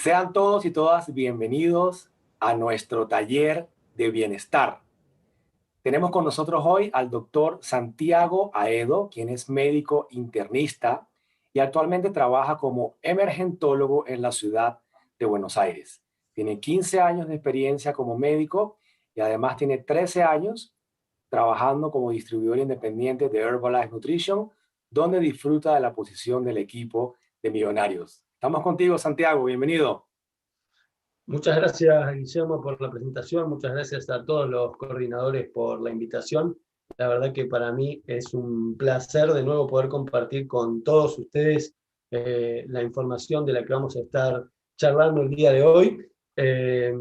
Sean todos y todas bienvenidos a nuestro taller de bienestar. Tenemos con nosotros hoy al doctor Santiago Aedo, quien es médico internista y actualmente trabaja como emergentólogo en la ciudad de Buenos Aires. Tiene 15 años de experiencia como médico y además tiene 13 años trabajando como distribuidor independiente de Herbalife Nutrition, donde disfruta de la posición del equipo de millonarios. Estamos contigo, Santiago, bienvenido. Muchas gracias, Guillermo, por la presentación. Muchas gracias a todos los coordinadores por la invitación. La verdad que para mí es un placer de nuevo poder compartir con todos ustedes la información de la que vamos a estar charlando el día de hoy. Eh,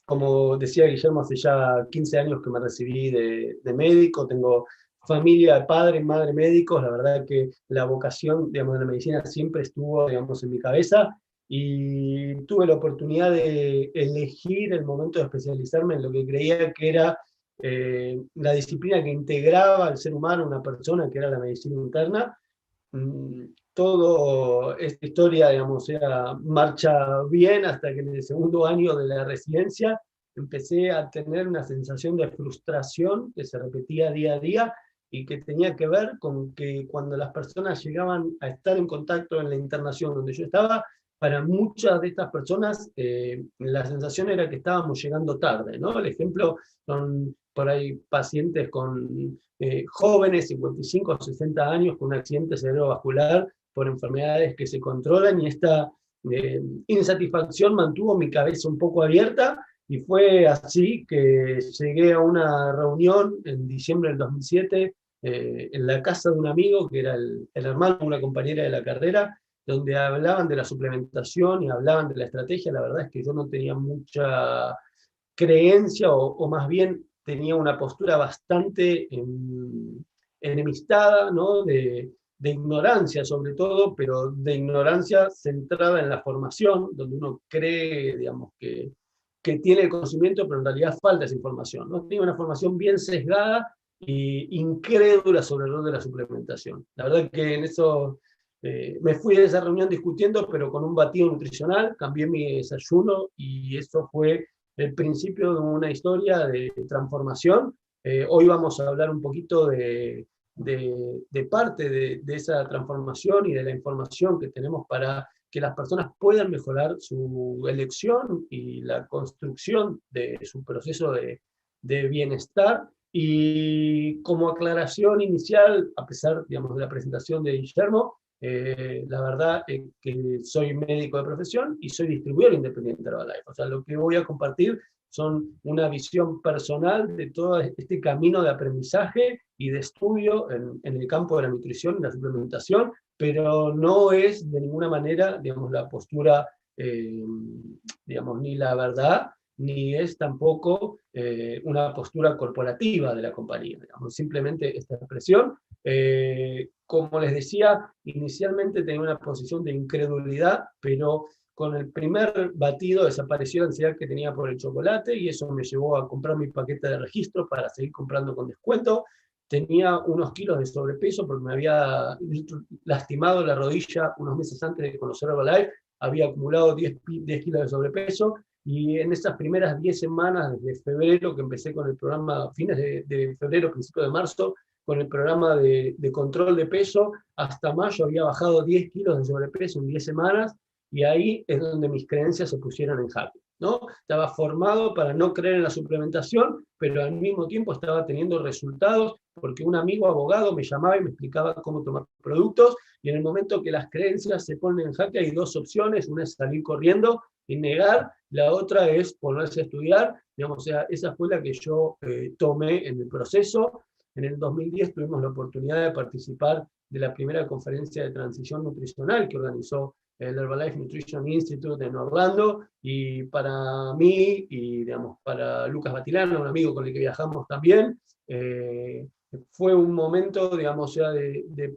Como decía Guillermo, hace ya 15 años que me recibí de médico. Tengo familia de padre, madre médicos. La verdad que la vocación, digamos, de la medicina siempre estuvo, digamos, en mi cabeza. Y tuve la oportunidad de elegir el momento de especializarme en lo que creía que era la disciplina que integraba al ser humano, una persona, que era la medicina interna. Todo esta historia, digamos, marcha bien hasta que en el segundo año de la residencia empecé a tener una sensación de frustración que se repetía día a día y que tenía que ver con que cuando las personas llegaban a estar en contacto en la internación donde yo estaba, para muchas de estas personas la sensación era que estábamos llegando tarde, ¿no? El ejemplo son por ahí pacientes con jóvenes, 55 o 60 años, con un accidente cerebrovascular por enfermedades que se controlan, y esta insatisfacción mantuvo mi cabeza un poco abierta, y fue así que llegué a una reunión en diciembre del 2007 en la casa de un amigo que era el hermano de una compañera de la carrera, donde hablaban de la suplementación y hablaban de la estrategia. La verdad es que yo no tenía mucha creencia, o más bien tenía una postura bastante enemistada, ¿no? De ignorancia sobre todo, pero de ignorancia centrada en la formación, donde uno cree, digamos, que tiene el conocimiento, pero en realidad falta esa información, ¿no? Tenía una formación bien sesgada e incrédula sobre el rol de la suplementación. La verdad que en eso me fui de esa reunión discutiendo, pero con un batido nutricional, cambié mi desayuno, y eso fue el principio de una historia de transformación. Hoy vamos a hablar un poquito de parte de esa transformación y de la información que tenemos para que las personas puedan mejorar su elección y la construcción de su proceso de bienestar. Y como aclaración inicial, a pesar, digamos, de la presentación de Guillermo, la verdad es que soy médico de profesión y soy distribuidor independiente de Herbalife. O sea, lo que voy a compartir son una visión personal de todo este camino de aprendizaje y de estudio en el campo de la nutrición y la suplementación, pero no es de ninguna manera, digamos, la postura, digamos, ni la verdad, ni es tampoco una postura corporativa de la compañía, digamos, simplemente esta expresión. Como les decía, inicialmente tenía una posición de incredulidad, pero con el primer batido desapareció la ansiedad que tenía por el chocolate, y eso me llevó a comprar mi paquete de registro para seguir comprando con descuento. Tenía unos kilos de sobrepeso porque me había lastimado la rodilla unos meses antes de conocer Herbalife, había acumulado 10 kilos de sobrepeso, y en esas primeras 10 semanas, desde febrero, que empecé con el programa, fines de febrero, principio de marzo, con el programa de control de peso, hasta mayo había bajado 10 kilos de sobrepeso en 10 semanas, y ahí es donde mis creencias se pusieron en jaque, ¿no? Estaba formado para no creer en la suplementación, pero al mismo tiempo estaba teniendo resultados, porque un amigo abogado me llamaba y me explicaba cómo tomar productos, y en el momento que las creencias se ponen en jaque hay dos opciones: una es salir corriendo y negar, la otra es ponerse a estudiar, digamos. O sea, esa fue la que yo tomé en el proceso. En el 2010 tuvimos la oportunidad de participar de la primera conferencia de transición nutricional que organizó el Herbalife Nutrition Institute en Orlando, y para mí y, digamos, para Lucas Batilano, un amigo con el que viajamos también, fue un momento, digamos, ya de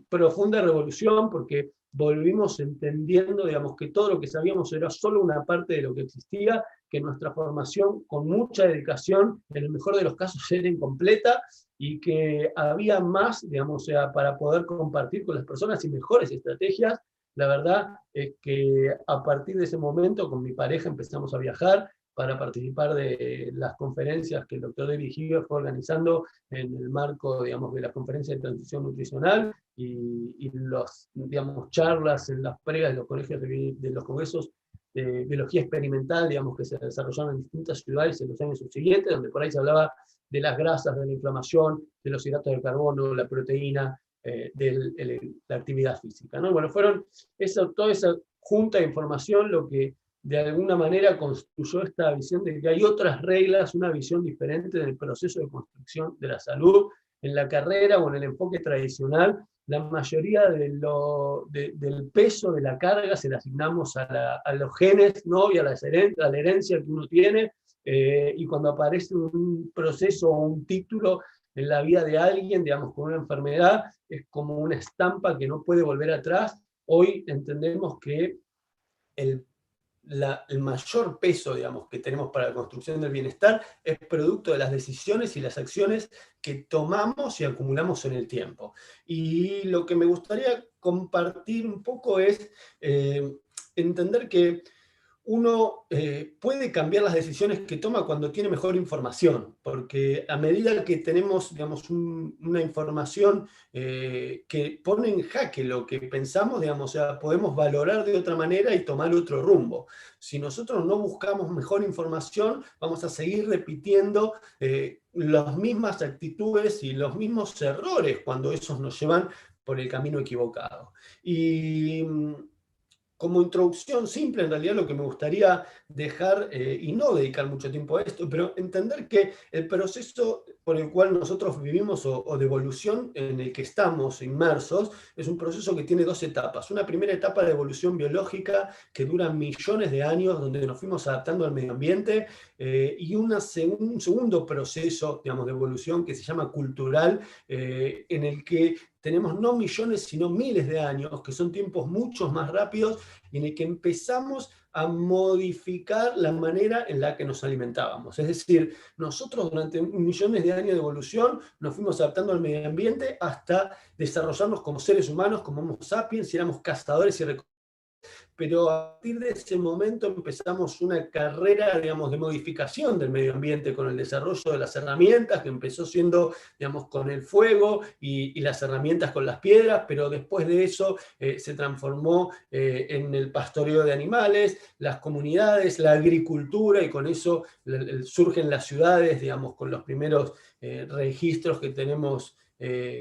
profunda revolución, porque volvimos entendiendo, digamos, que todo lo que sabíamos era solo una parte de lo que existía, que nuestra formación, con mucha dedicación, en el mejor de los casos era incompleta, y que había más, digamos, para poder compartir con las personas y mejores estrategias. La verdad es que a partir de ese momento con mi pareja empezamos a viajar para participar de las conferencias que el doctor David Hughes fue organizando en el marco, digamos, de la conferencia de transición nutricional y los, digamos, charlas en las pregas de los colegios de los congresos de biología experimental, digamos, que se desarrollaron en distintas ciudades en los años subsiguientes, donde por ahí se hablaba de las grasas, de la inflamación, de los hidratos de carbono, la proteína, de la actividad física, ¿no? Bueno, fueron toda esa junta de información lo que de alguna manera construyó esta visión de que hay otras reglas, una visión diferente del proceso de construcción de la salud en la carrera o en el enfoque tradicional. La mayoría del peso de la carga se la asignamos a los genes, ¿no? Y a la herencia que uno tiene, y cuando aparece un proceso o un título en la vida de alguien, digamos, con una enfermedad, es como una estampa que no puede volver atrás. Hoy entendemos que el el mayor peso, digamos, que tenemos para la construcción del bienestar es producto de las decisiones y las acciones que tomamos y acumulamos en el tiempo. Y lo que me gustaría compartir un poco es entender que uno puede cambiar las decisiones que toma cuando tiene mejor información, porque a medida que tenemos, digamos, una información que pone en jaque lo que pensamos, digamos, o sea, podemos valorar de otra manera y tomar otro rumbo. Si nosotros no buscamos mejor información, vamos a seguir repitiendo las mismas actitudes y los mismos errores cuando esos nos llevan por el camino equivocado. Y como introducción simple, en realidad lo que me gustaría dejar, y no dedicar mucho tiempo a esto, pero entender que el proceso por el cual nosotros vivimos o de evolución en el que estamos inmersos es un proceso que tiene dos etapas. Una primera etapa de evolución biológica que dura millones de años, donde nos fuimos adaptando al medio ambiente, y un segundo proceso, digamos, de evolución que se llama cultural, en el que tenemos no millones, sino miles de años, que son tiempos mucho más rápidos, y en el que empezamos a modificar la manera en la que nos alimentábamos. Es decir, nosotros durante millones de años de evolución nos fuimos adaptando al medio ambiente hasta desarrollarnos como seres humanos, como Homo sapiens, y éramos cazadores y recolectores. Pero a partir de ese momento empezamos una carrera, digamos, de modificación del medio ambiente con el desarrollo de las herramientas, que empezó siendo, digamos, con el fuego y las herramientas con las piedras, pero después de eso se transformó en el pastoreo de animales, las comunidades, la agricultura, y con eso surgen las ciudades, digamos, con los primeros registros que tenemos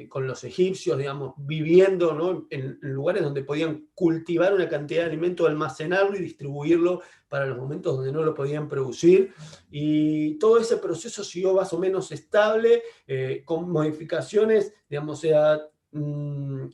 con los egipcios, digamos, viviendo, ¿no?, en lugares donde podían cultivar una cantidad de alimento, almacenarlo y distribuirlo para los momentos donde no lo podían producir. Y todo ese proceso siguió más o menos estable, con modificaciones, digamos,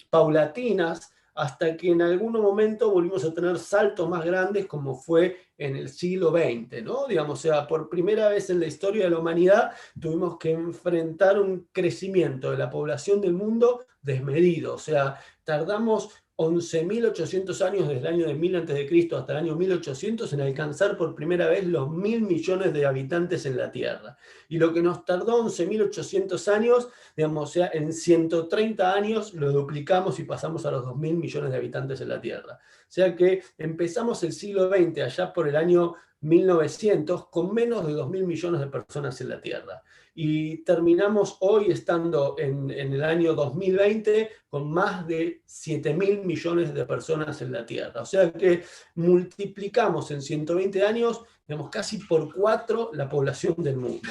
paulatinas, hasta que en algún momento volvimos a tener saltos más grandes, como fue en el siglo XX, ¿no? Digamos, o sea, por primera vez en la historia de la humanidad tuvimos que enfrentar un crecimiento de la población del mundo desmedido. O sea, tardamos 11.800 años desde el año de 1000 a.C. hasta el año 1800 en alcanzar por primera vez los 1.000 millones de habitantes en la Tierra. Y lo que nos tardó 11.800 años, digamos, o sea, en 130 años lo duplicamos y pasamos a los 2.000 millones de habitantes en la Tierra. O sea que empezamos el siglo XX allá por el año 1900 con menos de 2.000 millones de personas en la Tierra. Y terminamos hoy estando en el año 2020 con más de 7.000 millones de personas en la Tierra. O sea que multiplicamos en 120 años, digamos, casi por 4 la población del mundo.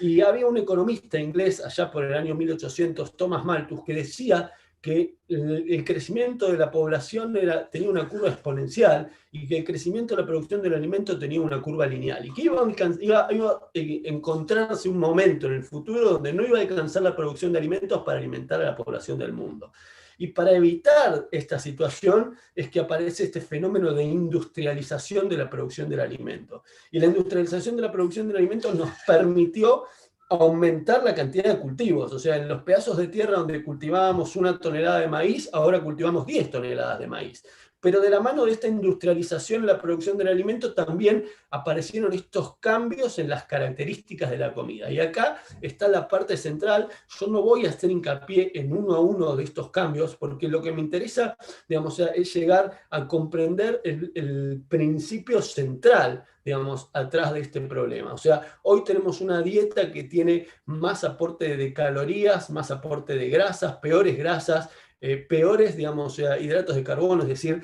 Y había un economista inglés allá por el año 1800, Thomas Malthus, que decía que el crecimiento de la población tenía una curva exponencial y que el crecimiento de la producción del alimento tenía una curva lineal, y que iba a encontrarse un momento en el futuro donde no iba a alcanzar la producción de alimentos para alimentar a la población del mundo. Y para evitar esta situación es que aparece este fenómeno de industrialización de la producción del alimento. Y la industrialización de la producción del alimento nos permitió aumentar la cantidad de cultivos. O sea, en los pedazos de tierra donde cultivábamos 1 tonelada de maíz, ahora cultivamos 10 toneladas de maíz. Pero de la mano de esta industrialización en la producción del alimento también aparecieron estos cambios en las características de la comida. Y acá está la parte central. Yo no voy a hacer hincapié en uno a uno de estos cambios, porque lo que me interesa, digamos, es llegar a comprender el principio central, digamos, atrás de este problema. O sea, hoy tenemos una dieta que tiene más aporte de calorías, más aporte de grasas, peores grasas, peores, digamos, hidratos de carbono, es decir,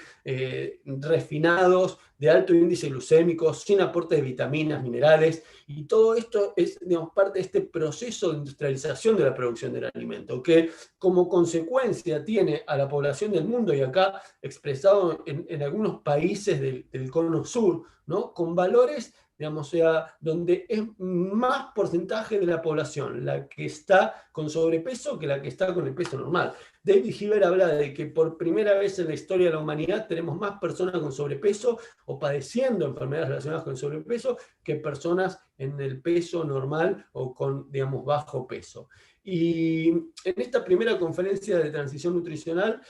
refinados, de alto índice glucémico, sin aporte de vitaminas, minerales, y todo esto es, digamos, parte de este proceso de industrialización de la producción del alimento, que como consecuencia tiene a la población del mundo, y acá expresado en algunos países del cono sur, ¿no? Con valores, digamos, donde es más porcentaje de la población la que está con sobrepeso que la que está con el peso normal. David Hilbert habla de que por primera vez en la historia de la humanidad tenemos más personas con sobrepeso o padeciendo enfermedades relacionadas con el sobrepeso que personas en el peso normal o con, digamos, bajo peso. Y en esta primera conferencia de transición nutricional,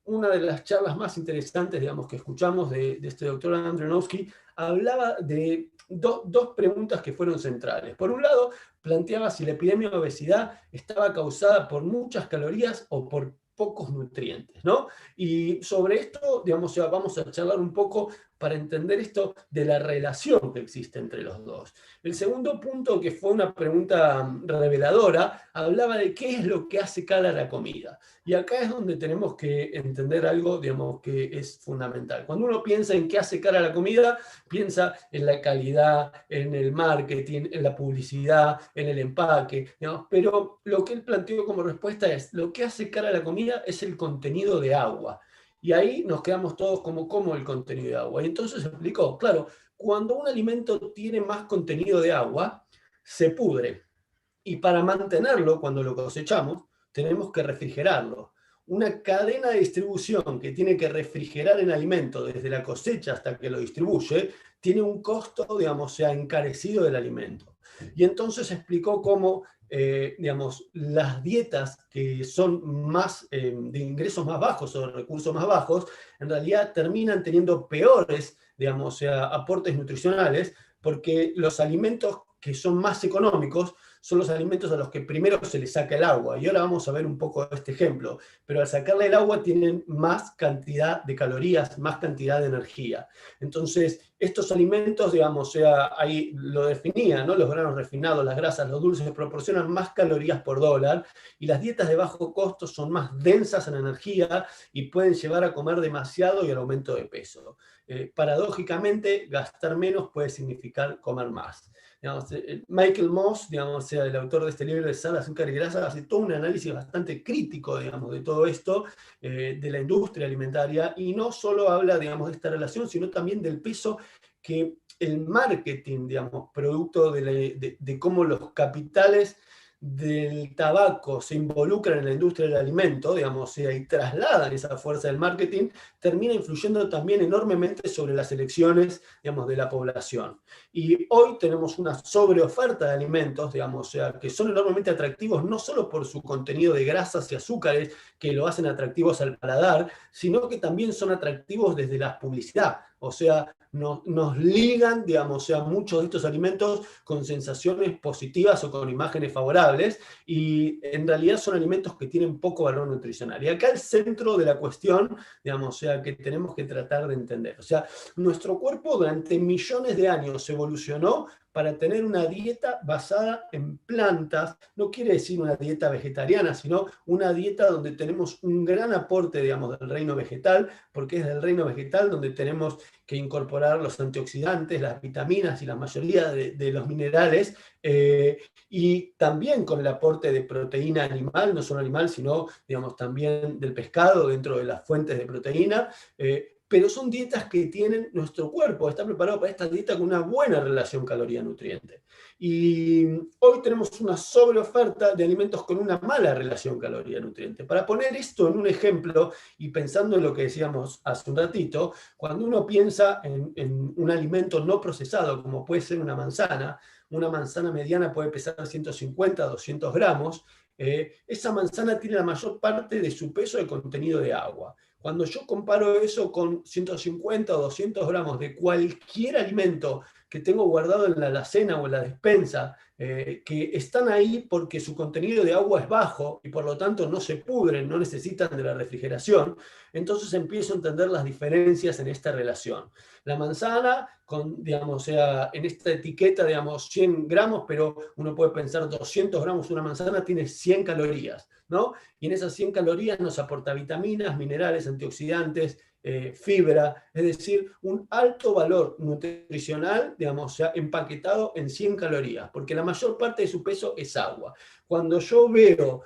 una de las charlas más interesantes, digamos, que escuchamos de este doctor Andronowski, hablaba de dos preguntas que fueron centrales. Por un lado, planteaba si la epidemia de obesidad estaba causada por muchas calorías o por pocos nutrientes, ¿no? Y sobre esto, digamos, vamos a charlar un poco para entender esto de la relación que existe entre los dos. El segundo punto, que fue una pregunta reveladora, hablaba de qué es lo que hace cara a la comida. Y acá es donde tenemos que entender algo, digamos, que es fundamental. Cuando uno piensa en qué hace cara a la comida, piensa en la calidad, en el marketing, en la publicidad, en el empaque, digamos, pero lo que él planteó como respuesta es, lo que hace cara a la comida es el contenido de agua. Y ahí nos quedamos todos como, ¿cómo el contenido de agua? Y entonces explicó, claro, cuando un alimento tiene más contenido de agua, se pudre. Y para mantenerlo, cuando lo cosechamos, tenemos que refrigerarlo. Una cadena de distribución que tiene que refrigerar el alimento desde la cosecha hasta que lo distribuye, tiene un costo, digamos, encarecido del alimento. Y entonces explicó cómo, digamos, las dietas que son más, de ingresos más bajos o de recursos más bajos, en realidad terminan teniendo peores, digamos, aportes nutricionales, porque los alimentos que son más económicos son los alimentos a los que primero se les saca el agua. Y ahora vamos a ver un poco este ejemplo. Pero al sacarle el agua tienen más cantidad de calorías, más cantidad de energía. Entonces, estos alimentos, digamos, ahí lo definía, ¿no? Los granos refinados, las grasas, los dulces proporcionan más calorías por dólar, y las dietas de bajo costo son más densas en energía y pueden llevar a comer demasiado y al aumento de peso. Paradójicamente, gastar menos puede significar comer más. Digamos, Michael Moss, digamos, el autor de este libro de Sal, Azúcar y Grasa, hace todo un análisis bastante crítico, digamos, de todo esto, de la industria alimentaria, y no solo habla, digamos, de esta relación, sino también del peso que el marketing, digamos, producto de cómo los capitales del tabaco se involucran en la industria del alimento, digamos, y trasladan esa fuerza del marketing, termina influyendo también enormemente sobre las elecciones, digamos, de la población. Y hoy tenemos una sobreoferta de alimentos, digamos, que son enormemente atractivos, no solo por su contenido de grasas y azúcares, que lo hacen atractivos al paladar, sino que también son atractivos desde la publicidad. O sea, nos ligan, digamos, muchos de estos alimentos con sensaciones positivas o con imágenes favorables, y en realidad son alimentos que tienen poco valor nutricional. Y acá el centro de la cuestión, digamos, que tenemos que tratar de entender. O sea, nuestro cuerpo durante millones de años evolucionó para tener una dieta basada en plantas. No quiere decir una dieta vegetariana, sino una dieta donde tenemos un gran aporte, digamos, del reino vegetal, porque es del reino vegetal donde tenemos que incorporar los antioxidantes, las vitaminas y la mayoría de los minerales, y también con el aporte de proteína animal, no solo animal, sino, digamos, también del pescado dentro de las fuentes de proteína, pero son dietas que tienen, nuestro cuerpo está preparado para esta dieta con una buena relación caloría-nutriente. Y hoy tenemos una sobreoferta de alimentos con una mala relación caloría-nutriente. Para poner esto en un ejemplo, y pensando en lo que decíamos hace un ratito, cuando uno piensa en un alimento no procesado, como puede ser una manzana mediana puede pesar 150, 200 gramos, esa manzana tiene la mayor parte de su peso de contenido de agua. Cuando yo comparo eso con 150 o 200 gramos de cualquier alimento que tengo guardado en la alacena o en la despensa, que están ahí porque su contenido de agua es bajo y por lo tanto no se pudren, no necesitan de la refrigeración, entonces empiezo a entender las diferencias en esta relación. La manzana, digamos, o sea, en esta etiqueta, digamos, 100 gramos, pero uno puede pensar 200 gramos, una manzana tiene 100 calorías, ¿no? Y en esas 100 calorías nos aporta vitaminas, minerales, antioxidantes, fibra, es decir, un alto valor nutricional, digamos, ya empaquetado en 100 calorías, porque la mayor parte de su peso es agua. Cuando yo veo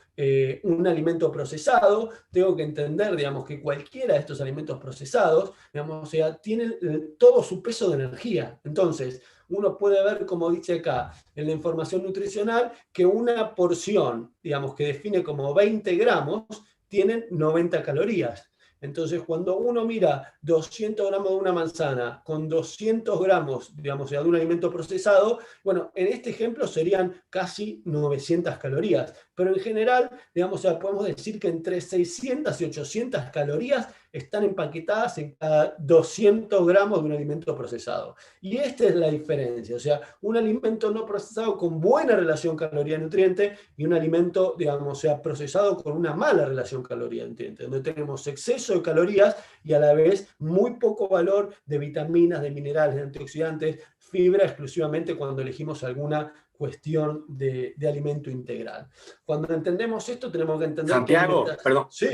un alimento procesado, tengo que entender, digamos, que cualquiera de estos alimentos procesados, digamos, o sea, tienen todo su peso de energía. Entonces, uno puede ver, como dice acá, en la información nutricional, que una porción, digamos, que define como 20 gramos, tienen 90 calorías. Entonces, cuando uno mira 200 gramos de una manzana con 200 gramos, digamos, de un alimento procesado, bueno, en este ejemplo serían casi 900 calorías. Pero en general, digamos, podemos decir que entre 600 y 800 calorías están empaquetadas en cada 200 gramos de un alimento procesado. Y esta es la diferencia, o sea, un alimento no procesado con buena relación caloría-nutriente y un alimento, digamos, procesado con una mala relación caloría-nutriente, donde tenemos exceso de calorías y a la vez muy poco valor de vitaminas, de minerales, de antioxidantes, fibra exclusivamente cuando elegimos alguna cuestión de alimento integral. Cuando entendemos esto, tenemos que entender que Santiago, perdón, sí.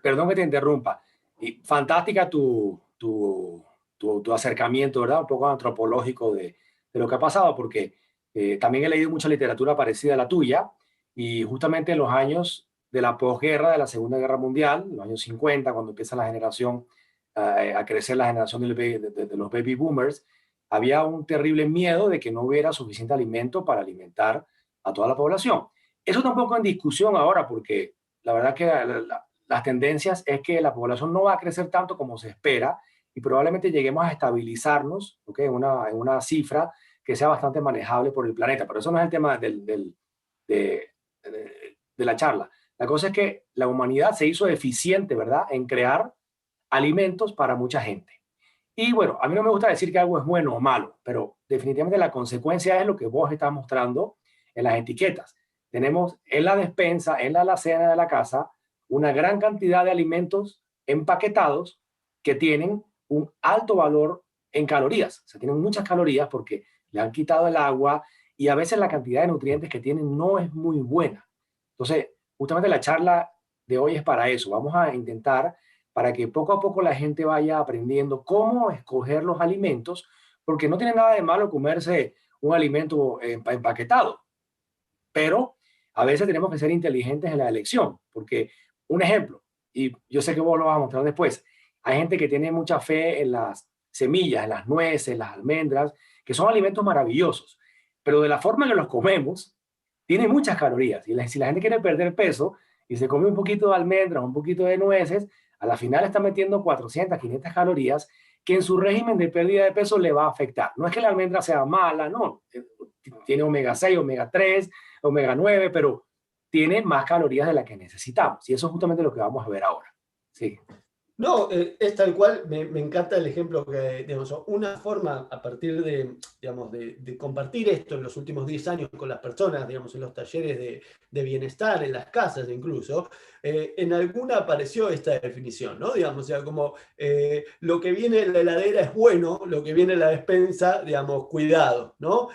perdón que te interrumpa. Y fantástica tu acercamiento, ¿verdad? Un poco antropológico de lo que ha pasado, porque también he leído mucha literatura parecida a la tuya, y justamente en los años de la posguerra, de la Segunda Guerra Mundial, los años 50, cuando empieza la generación, a crecer la generación de los baby boomers, había un terrible miedo de que no hubiera suficiente alimento para alimentar a toda la población. Eso está un poco en discusión ahora, porque la verdad que las tendencias es que la población no va a crecer tanto como se espera y probablemente lleguemos a estabilizarnos, ¿okay? En una cifra que sea bastante manejable por el planeta. Pero eso no es el tema de la charla. La cosa es que la humanidad se hizo eficiente, ¿verdad?, en crear alimentos para mucha gente. Y bueno, a mí no me gusta decir que algo es bueno o malo, pero definitivamente la consecuencia es lo que vos estás mostrando en las etiquetas. Tenemos en la despensa, en la alacena de la casa, una gran cantidad de alimentos empaquetados que tienen un alto valor en calorías. O sea, tienen muchas calorías porque le han quitado el agua y a veces la cantidad de nutrientes que tienen no es muy buena. Entonces, justamente la charla de hoy es para eso. Vamos a intentar para que poco a poco la gente vaya aprendiendo cómo escoger los alimentos, porque no tiene nada de malo comerse un alimento empaquetado, pero a veces tenemos que ser inteligentes en la elección, porque un ejemplo, y yo sé que vos lo vas a mostrar después, hay gente que tiene mucha fe en las semillas, en las nueces, las almendras, que son alimentos maravillosos, pero de la forma en que los comemos, tiene muchas calorías. Y si la gente quiere perder peso y se come un poquito de almendras, un poquito de nueces, a la final está metiendo 400, 500 calorías que en su régimen de pérdida de peso le va a afectar. No es que la almendra sea mala, no. Tiene omega 6, omega 3, omega 9, pero tiene más calorías de las que necesitamos. Y eso es justamente lo que vamos a ver ahora. Sí. No, es tal cual, me encanta el ejemplo que, digamos, una forma a partir de, digamos, de compartir esto en los últimos 10 años con las personas, digamos, en los talleres de bienestar, en las casas incluso, en alguna apareció esta definición, ¿no? Digamos, o sea, como lo que viene en la heladera es bueno, lo que viene en la despensa, digamos, cuidado, ¿no?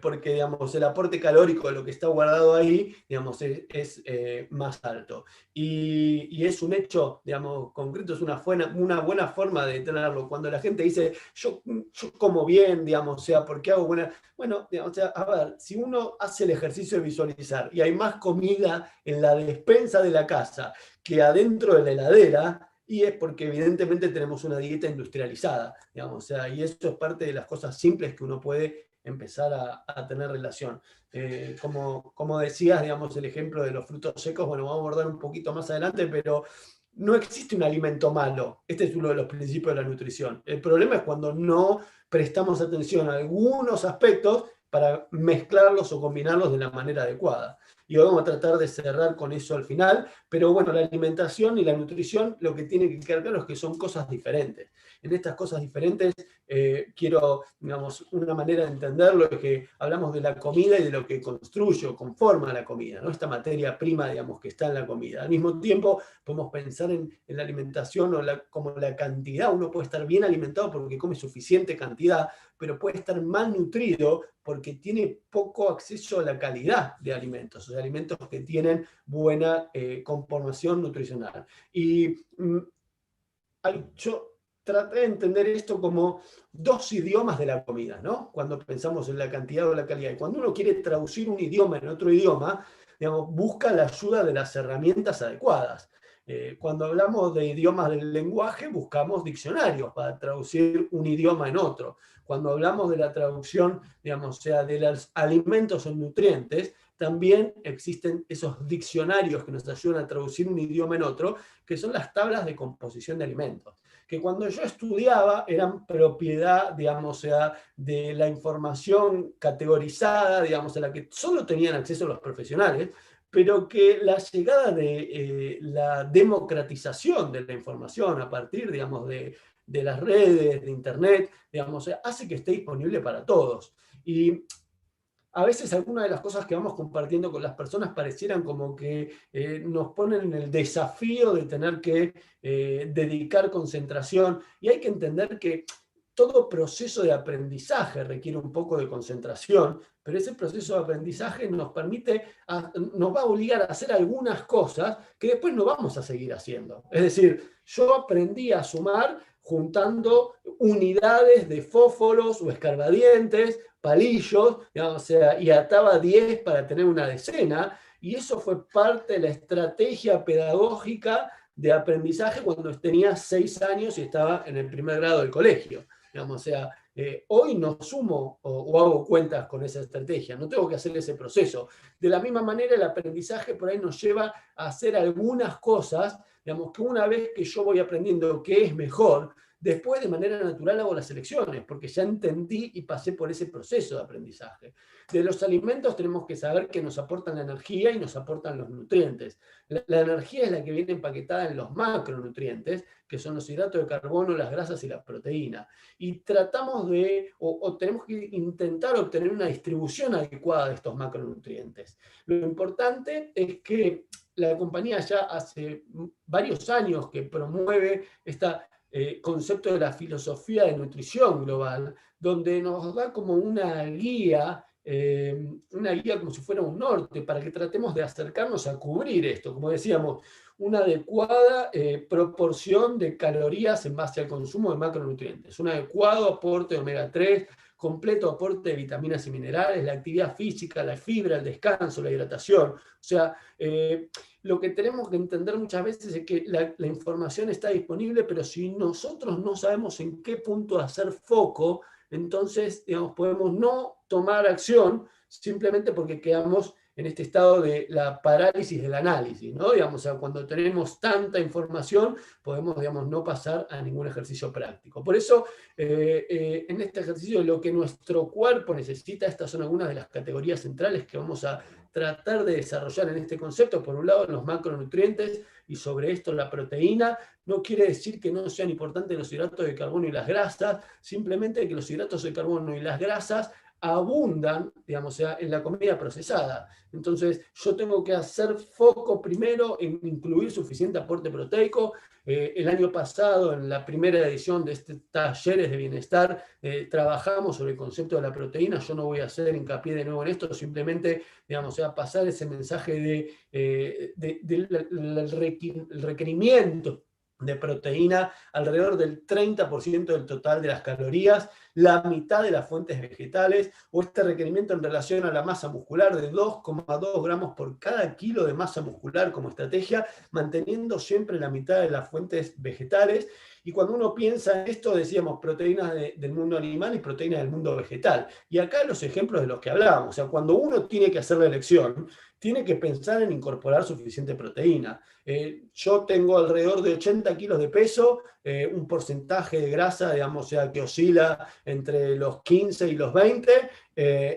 Porque, digamos, el aporte calórico de lo que está guardado ahí, digamos, es más alto. Y es un hecho, digamos, concreto, es una buena forma de tenerlo. Cuando la gente dice, yo como bien, digamos, o sea, porque hago buena... Bueno, digamos, o sea, a ver, si uno hace el ejercicio de visualizar y hay más comida en la despensa de la casa que adentro de la heladera, y es porque evidentemente tenemos una dieta industrializada, digamos, o sea, y eso es parte de las cosas simples que uno puede empezar a tener relación. Como decías, digamos, el ejemplo de los frutos secos, bueno, vamos a abordar un poquito más adelante, pero no existe un alimento malo. Este es uno de los principios de la nutrición. El problema es cuando no prestamos atención a algunos aspectos para mezclarlos o combinarlos de la manera adecuada. y vamos a tratar de cerrar con eso al final, pero bueno, la alimentación y la nutrición lo que tiene que quedar claro es que son cosas diferentes. En estas cosas diferentes quiero, digamos, una manera de entenderlo es que hablamos de la comida y de lo que construye o conforma la comida, ¿no? Esta materia prima, digamos, que está en la comida. Al mismo tiempo, podemos pensar en la alimentación como la cantidad. Uno puede estar bien alimentado porque come suficiente cantidad, pero puede estar mal nutrido porque tiene poco acceso a la calidad de alimentos, o sea, alimentos que tienen buena conformación nutricional. Y yo traté de entender esto como dos idiomas de la comida, ¿no? Cuando pensamos en la cantidad o la calidad. Y cuando uno quiere traducir un idioma en otro idioma, digamos, busca la ayuda de las herramientas adecuadas. Cuando hablamos de idiomas del lenguaje, buscamos diccionarios para traducir un idioma en otro. Cuando hablamos de la traducción, digamos, o sea, de los alimentos en nutrientes, también existen esos diccionarios que nos ayudan a traducir un idioma en otro, que son las tablas de composición de alimentos, que cuando yo estudiaba eran propiedad, digamos, o sea, de la información categorizada, digamos, a la que solo tenían acceso los profesionales, pero que la llegada de la democratización de la información a partir, digamos, de las redes, de Internet, digamos, hace que esté disponible para todos. Y a veces algunas de las cosas que vamos compartiendo con las personas parecieran como que nos ponen en el desafío de tener que dedicar concentración, y hay que entender que todo proceso de aprendizaje requiere un poco de concentración, pero ese proceso de aprendizaje nos nos va a obligar a hacer algunas cosas que después no vamos a seguir haciendo. Es decir, yo aprendí a sumar juntando unidades de fósforos o escarbadientes, palillos, digamos, o sea, y ataba 10 para tener una decena, y eso fue parte de la estrategia pedagógica de aprendizaje cuando tenía 6 años y estaba en el primer grado del colegio. Digamos, o sea, hoy no sumo o hago cuentas con esa estrategia, no tengo que hacer ese proceso. De la misma manera, el aprendizaje por ahí nos lleva a hacer algunas cosas, digamos, que una vez que yo voy aprendiendo qué es mejor, después de manera natural hago las elecciones, porque ya entendí y pasé por ese proceso de aprendizaje. De los alimentos tenemos que saber que nos aportan la energía y nos aportan los nutrientes. La energía es la que viene empaquetada en los macronutrientes, que son los hidratos de carbono, las grasas y la proteína. Y tratamos o tenemos que intentar obtener una distribución adecuada de estos macronutrientes. Lo importante es que la compañía ya hace varios años que promueve concepto de la filosofía de nutrición global, donde nos da como una guía como si fuera un norte, para que tratemos de acercarnos a cubrir esto, como decíamos, una adecuada proporción de calorías en base al consumo de macronutrientes, un adecuado aporte de omega 3, completo aporte de vitaminas y minerales, la actividad física, la fibra, el descanso, la hidratación. O sea, lo que tenemos que entender muchas veces es que la información está disponible, pero si nosotros no sabemos en qué punto hacer foco, entonces, digamos, podemos no tomar acción simplemente porque quedamos en este estado de la parálisis del análisis, ¿no? Digamos, o sea, cuando tenemos tanta información, podemos, digamos, no pasar a ningún ejercicio práctico. Por eso, en este ejercicio, lo que nuestro cuerpo necesita, estas son algunas de las categorías centrales que vamos a tratar de desarrollar en este concepto. Por un lado, los macronutrientes, y sobre esto la proteína. No quiere decir que no sean importantes los hidratos de carbono y las grasas, simplemente que los hidratos de carbono y las grasas abundan, digamos, o sea, en la comida procesada. Entonces, yo tengo que hacer foco primero en incluir suficiente aporte proteico. El año pasado, en la primera edición de este Talleres de Bienestar, trabajamos sobre el concepto de la proteína. Yo no voy a hacer hincapié de nuevo en esto, simplemente, digamos, o sea, pasar ese mensaje del requerimiento de proteína, alrededor del 30% del total de las calorías, la mitad de las fuentes vegetales, o este requerimiento en relación a la masa muscular de 2,2 gramos por cada kilo de masa muscular como estrategia, manteniendo siempre la mitad de las fuentes vegetales. Y cuando uno piensa en esto, decíamos proteínas del mundo animal y proteínas del mundo vegetal. Y acá los ejemplos de los que hablábamos, o sea, cuando uno tiene que hacer la elección, tiene que pensar en incorporar suficiente proteína. Yo tengo alrededor de 80 kilos de peso, un porcentaje de grasa, digamos, o sea, que oscila entre los 15 y los 20,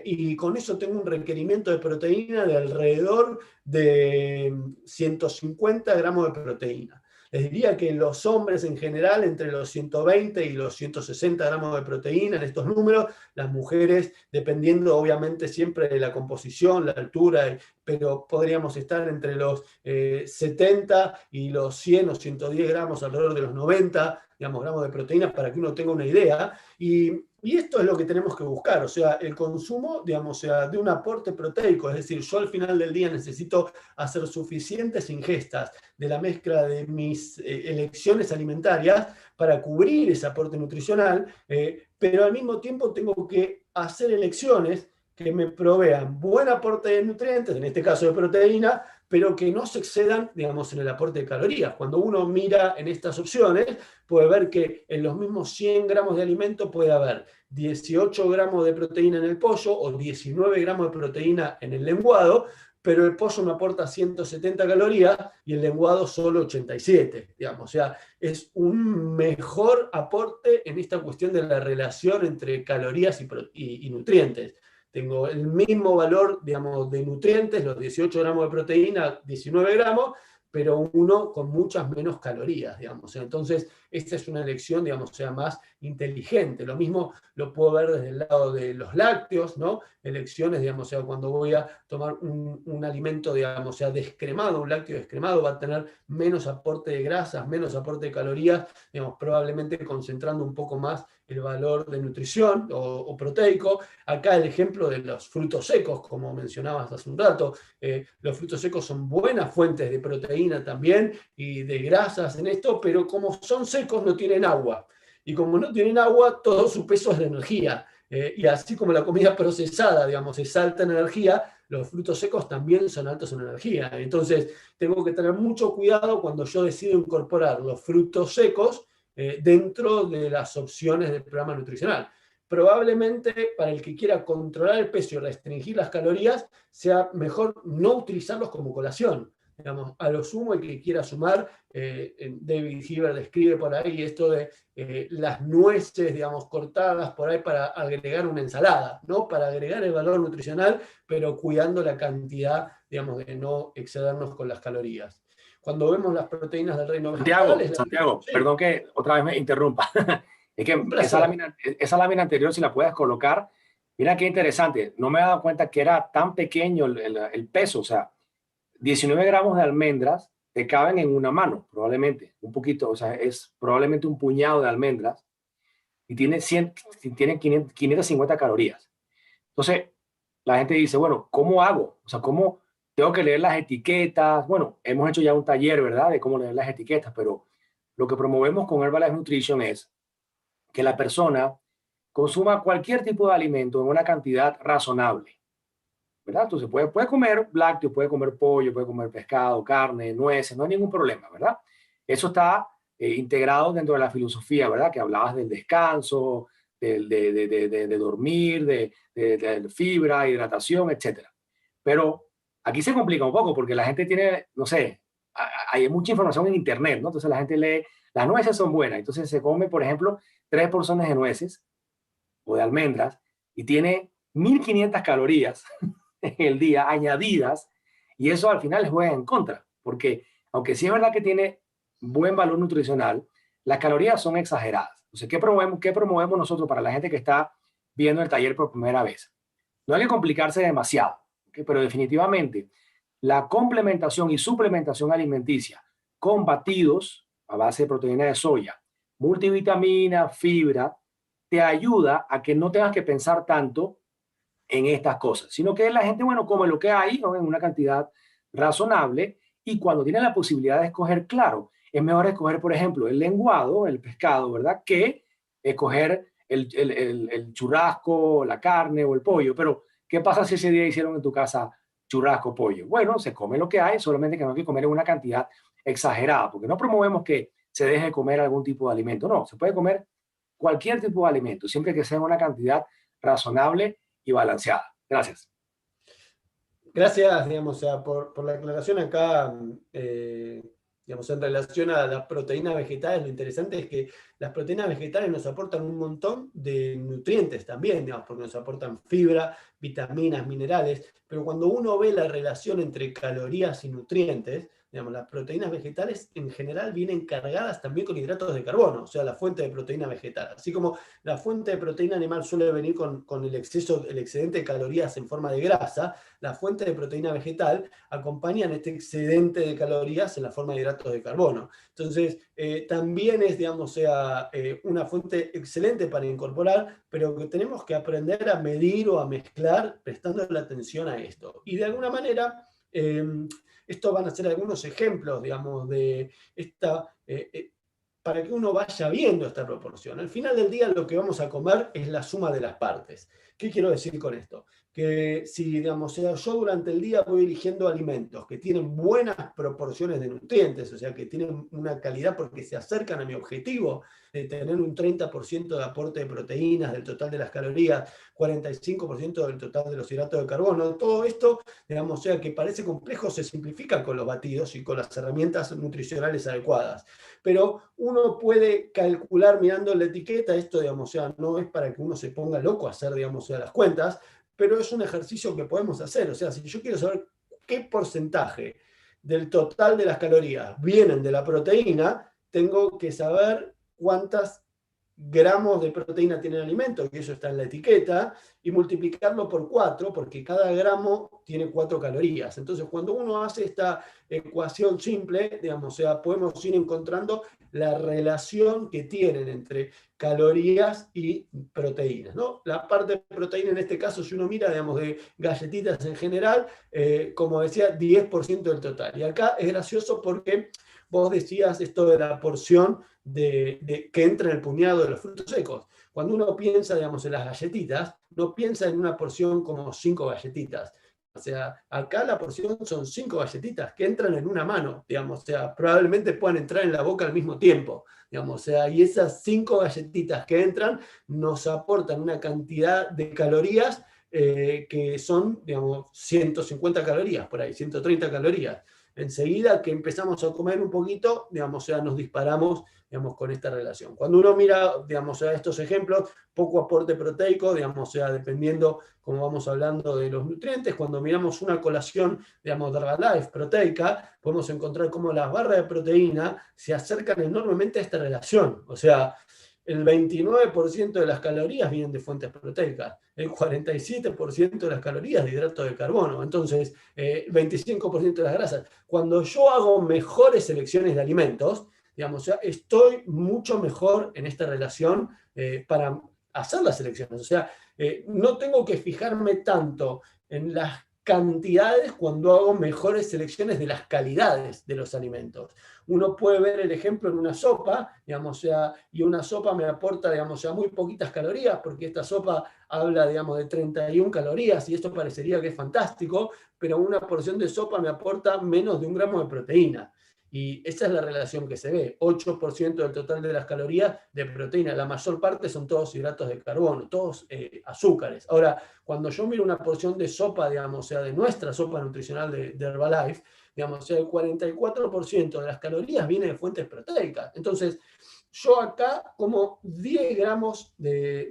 y con eso tengo un requerimiento de proteína de alrededor de 150 gramos de proteína. Les diría que los hombres en general, entre los 120 y los 160 gramos de proteína en estos números, las mujeres, dependiendo obviamente siempre de la composición, la altura, pero podríamos estar entre los 70 y los 100 o 110 gramos, alrededor de los 90, digamos, gramos de proteínas, para que uno tenga una idea. Y esto es lo que tenemos que buscar, o sea, el consumo, digamos, o sea, de un aporte proteico, es decir, yo al final del día necesito hacer suficientes ingestas de la mezcla de mis elecciones alimentarias para cubrir ese aporte nutricional, pero al mismo tiempo tengo que hacer elecciones que me provean buen aporte de nutrientes, en este caso de proteína, pero que no se excedan, digamos, en el aporte de calorías. Cuando uno mira en estas opciones, puede ver que en los mismos 100 gramos de alimento puede haber 18 gramos de proteína en el pollo o 19 gramos de proteína en el lenguado, pero el pollo me aporta 170 calorías y el lenguado solo 87, digamos. O sea, es un mejor aporte en esta cuestión de la relación entre calorías y nutrientes. Tengo el mismo valor, digamos, de nutrientes, los 18 gramos de proteína, 19 gramos, pero uno con muchas menos calorías, digamos. Entonces, esta es una elección, digamos, sea más inteligente. Lo mismo lo puedo ver desde el lado de los lácteos, ¿no? Elecciones, digamos, sea, cuando voy a tomar un alimento, digamos, sea descremado, un lácteo descremado, va a tener menos aporte de grasas, menos aporte de calorías, digamos, probablemente concentrando un poco más el valor de nutrición o proteico. Acá el ejemplo de los frutos secos, como mencionabas hace un rato, los frutos secos son buenas fuentes de proteína también y de grasas en esto, pero como son secos no tienen agua. Y como no tienen agua, todo su peso es de energía. Y así como la comida procesada, digamos, es alta en energía, los frutos secos también son altos en energía. Entonces, tengo que tener mucho cuidado cuando yo decido incorporar los frutos secos dentro de las opciones del programa nutricional. Probablemente para el que quiera controlar el peso y restringir las calorías, sea mejor no utilizarlos como colación. Digamos, a lo sumo, el que quiera sumar, David Heber describe por ahí esto de las nueces, digamos, cortadas por ahí para agregar una ensalada, ¿no? Para agregar el valor nutricional, pero cuidando la cantidad, digamos, de no excedernos con las calorías. Cuando vemos las proteínas del reino vegetal... Santiago, Sí, perdón que otra vez me interrumpa. Es un que placer. esa lámina anterior, si la puedes colocar, mira qué interesante. No me he dado cuenta que era tan pequeño el peso. O sea, 19 gramos de almendras te caben en una mano, probablemente. Un poquito, o sea, es probablemente un puñado de almendras y tiene, 100, tiene 550 calorías. Entonces, la gente dice, bueno, ¿cómo hago? O sea, ¿cómo tengo que leer las etiquetas? Bueno, hemos hecho ya un taller, ¿verdad?, de cómo leer las etiquetas, pero lo que promovemos con Herbalife Nutrition es que la persona consuma cualquier tipo de alimento en una cantidad razonable, ¿verdad? Entonces puede comer lácteos, puede comer pollo, puede comer pescado, carne, nueces, no hay ningún problema, ¿verdad? Eso está integrado dentro de la filosofía, ¿verdad? Que hablabas del descanso, de dormir, de fibra, hidratación, etcétera. Pero aquí se complica un poco porque la gente tiene, no sé, hay mucha información en internet, ¿no? Entonces la gente lee, las nueces son buenas, entonces se come, por ejemplo, 3 porciones de nueces o de almendras y tiene 1500 calorías en el día añadidas, y eso al final les juega en contra, porque aunque sí es verdad que tiene buen valor nutricional, las calorías son exageradas. Entonces, qué promovemos nosotros para la gente que está viendo el taller por primera vez? No hay que complicarse demasiado, ¿okay? Pero definitivamente la complementación y suplementación alimenticia con batidos a base de proteína de soya, multivitamina, fibra, te ayuda a que no tengas que pensar tanto en estas cosas, sino que la gente, bueno, come lo que hay, ¿no?, en una cantidad razonable, y cuando tiene la posibilidad de escoger, claro, es mejor escoger, por ejemplo, el lenguado, el pescado, ¿verdad?, que escoger el churrasco, la carne o el pollo. Pero, ¿qué pasa si ese día hicieron en tu casa churrasco, pollo? Bueno, se come lo que hay, solamente que no hay que comer en una cantidad exagerada, porque no promovemos que se deje de comer algún tipo de alimento. No, se puede comer cualquier tipo de alimento, siempre que sea en una cantidad razonable y balanceada. Gracias. Gracias, digamos, o sea, por la aclaración acá, Digamos, en relación a las proteínas vegetales, lo interesante es que las proteínas vegetales nos aportan un montón de nutrientes también, digamos, porque nos aportan fibra, vitaminas, minerales, pero cuando uno ve la relación entre calorías y nutrientes, digamos, las proteínas vegetales en general vienen cargadas también con hidratos de carbono, o sea, la fuente de proteína vegetal. Así como la fuente de proteína animal suele venir con el excedente de calorías en forma de grasa, la fuente de proteína vegetal acompaña este excedente de calorías en la forma de hidratos de carbono. Entonces, también es, digamos, una fuente excelente para incorporar, pero que tenemos que aprender a medir o a mezclar prestando la atención a esto. Y de alguna manera, estos van a ser algunos ejemplos, digamos, de esta, para que uno vaya viendo esta proporción. Al final del día lo que vamos a comer es la suma de las partes. ¿Qué quiero decir con esto? Que si, digamos, yo durante el día voy eligiendo alimentos que tienen buenas proporciones de nutrientes, o sea, que tienen una calidad porque se acercan a mi objetivo de tener un 30% de aporte de proteínas del total de las calorías, 45% del total de los hidratos de carbono, todo esto, digamos, o sea, que parece complejo, se simplifica con los batidos y con las herramientas nutricionales adecuadas. Pero uno puede calcular mirando la etiqueta, esto, digamos, o sea, no es para que uno se ponga loco a hacer, digamos, o sea, las cuentas, pero es un ejercicio que podemos hacer. O sea, si yo quiero saber qué porcentaje del total de las calorías vienen de la proteína, tengo que saber cuántas gramos de proteína tiene el alimento, que eso está en la etiqueta, y multiplicarlo por 4, porque cada gramo tiene 4 calorías. Entonces, cuando uno hace esta ecuación simple, digamos, o sea, podemos ir encontrando la relación que tienen entre calorías y proteínas, ¿no? La parte de proteína en este caso, si uno mira, digamos, de galletitas en general, como decía, 10% del total. Y acá es gracioso porque vos decías esto de la porción que entra en el puñado de los frutos secos. Cuando uno piensa, digamos, en las galletitas, no piensa en una porción como 5 galletitas. O sea, acá la porción son 5 galletitas que entran en una mano, digamos, o sea, probablemente puedan entrar en la boca al mismo tiempo, digamos, o sea, y esas 5 galletitas que entran nos aportan una cantidad de calorías que son, digamos, 150 calorías por ahí, 130 calorías. Enseguida que empezamos a comer un poquito, digamos, o sea, nos disparamos, digamos, con esta relación. Cuando uno mira, digamos, o sea, estos ejemplos, poco aporte proteico, digamos, o sea, dependiendo, como vamos hablando de los nutrientes, cuando miramos una colación, digamos, de Herbalife proteica, podemos encontrar cómo las barras de proteína se acercan enormemente a esta relación. O sea, el 29% de las calorías vienen de fuentes proteicas, el 47% de las calorías de hidratos de carbono, entonces 25% de las grasas. Cuando yo hago mejores selecciones de alimentos, digamos, ya estoy mucho mejor en esta relación para hacer las selecciones. O sea, no tengo que fijarme tanto en las cantidades cuando hago mejores selecciones de las calidades de los alimentos. Uno puede ver el ejemplo en una sopa, digamos, o sea, y una sopa me aporta, digamos, o sea, muy poquitas calorías, porque esta sopa habla, digamos, de 31 calorías, y esto parecería que es fantástico, pero una porción de sopa me aporta menos de 1 gramo de proteína. Y esa es la relación que se ve, 8% del total de las calorías de proteína, la mayor parte son todos hidratos de carbono, todos azúcares. Ahora, cuando yo miro una porción de sopa, digamos, o sea, de nuestra sopa nutricional de Herbalife, digamos, o sea, el 44% de las calorías viene de fuentes proteicas. Entonces, yo acá como 9 gramos de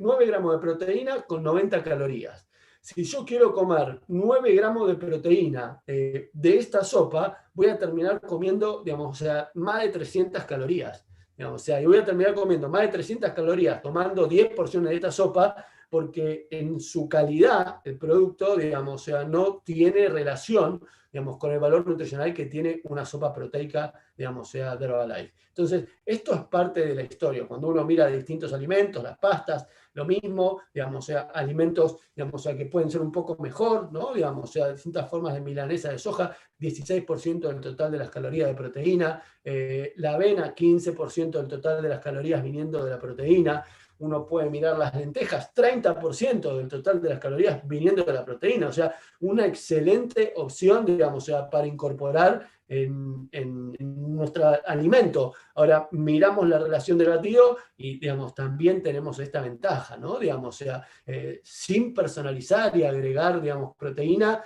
proteína con 90 calorías. Si yo quiero comer 9 gramos de proteína de esta sopa, voy a terminar comiendo, digamos, o sea, más de 300 calorías. Digamos, o sea, y voy a terminar comiendo más de 300 calorías tomando 10 porciones de esta sopa, porque en su calidad el producto, digamos, o sea, no tiene relación, digamos, con el valor nutricional que tiene una sopa proteica, digamos, o sea, de Herbalife. Entonces, esto es parte de la historia. Cuando uno mira distintos alimentos, las pastas, lo mismo, digamos, o sea, alimentos, digamos, o sea, que pueden ser un poco mejor, ¿no? Digamos, o sea, distintas formas de milanesa de soja, 16% del total de las calorías de proteína, la avena, 15% del total de las calorías viniendo de la proteína. Uno puede mirar las lentejas, 30% del total de las calorías viniendo de la proteína, o sea, una excelente opción, digamos, o sea, para incorporar en nuestro alimento. Ahora, miramos la relación del batido y, digamos, también tenemos esta ventaja, ¿no? Digamos, o sea, sin personalizar y agregar, digamos, proteína,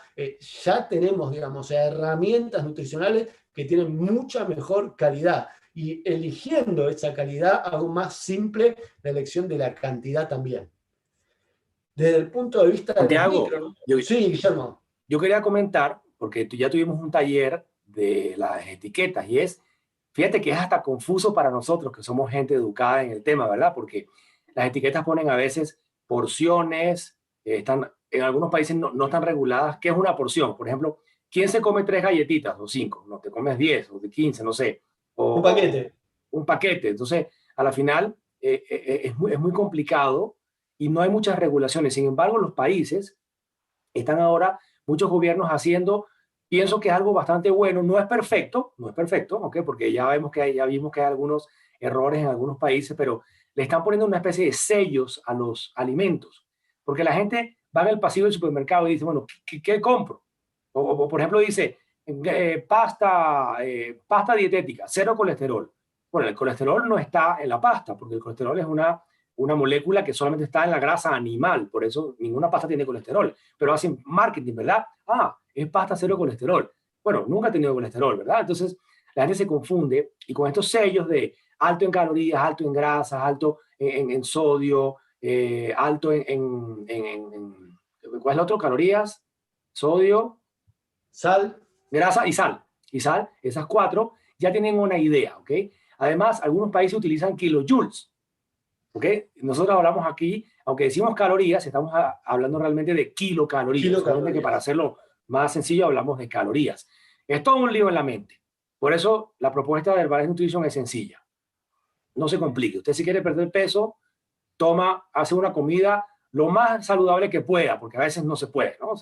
ya tenemos, digamos, o sea, herramientas nutricionales que tienen mucha mejor calidad. Y eligiendo esa calidad hago más simple la elección de la cantidad también. Desde el punto de vista de los Santiago, micros. Sí, Guillermo. yo quería comentar, porque ya tuvimos un taller de las etiquetas y fíjate que es hasta confuso para nosotros que somos gente educada en el tema, ¿verdad? Porque las etiquetas ponen a veces porciones, en algunos países no están reguladas. ¿Qué es una porción? Por ejemplo, ¿quién se come 3 galletitas o 5? No, te comes 10 o de 15, no sé. Un paquete. Un paquete. Entonces, a la final es muy complicado y no hay muchas regulaciones. Sin embargo, los países están ahora, muchos gobiernos haciendo, pienso que es algo bastante bueno, no es perfecto, ¿ok? Porque ya vimos que hay algunos errores en algunos países, pero le están poniendo una especie de sellos a los alimentos, porque la gente va en el pasillo del supermercado y dice, bueno, ¿qué compro? Por ejemplo, dice, pasta dietética, cero colesterol. Bueno, el colesterol no está en la pasta, porque el colesterol es una molécula que solamente está en la grasa animal, por eso ninguna pasta tiene colesterol, pero hacen marketing, ¿verdad? Ah, es pasta cero colesterol. Bueno, nunca ha tenido colesterol, ¿verdad? Entonces, la gente se confunde y con estos sellos de alto en calorías, alto en grasas, alto en sodio, alto ¿cuál es el otro? Calorías, sodio, Sal. grasa y sal. Y sal, esas cuatro ya tienen una idea, ¿ok? Además, algunos países utilizan kilojoules. ¿Ok? Nosotros hablamos aquí, aunque decimos calorías, estamos hablando realmente de kilocalorías, solamente que para Kilocalorías. hacerlo más sencillo hablamos de calorías. Es todo un lío en la mente. Por eso la propuesta de Herbalife Nutrition es sencilla. No se complique. Usted si quiere perder peso, hace una comida lo más saludable que pueda, porque a veces no se puede, ¿no?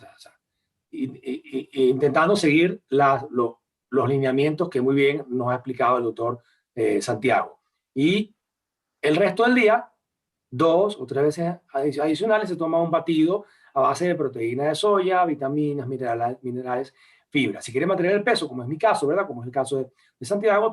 Intentando seguir los lineamientos que muy bien nos ha explicado el doctor Santiago. Y el resto del día, 2 o 3 veces adicionales, se toma un batido a base de proteína de soya, vitaminas, minerales, fibra. Si quiere mantener el peso, como es mi caso, ¿verdad? Como es el caso de Santiago,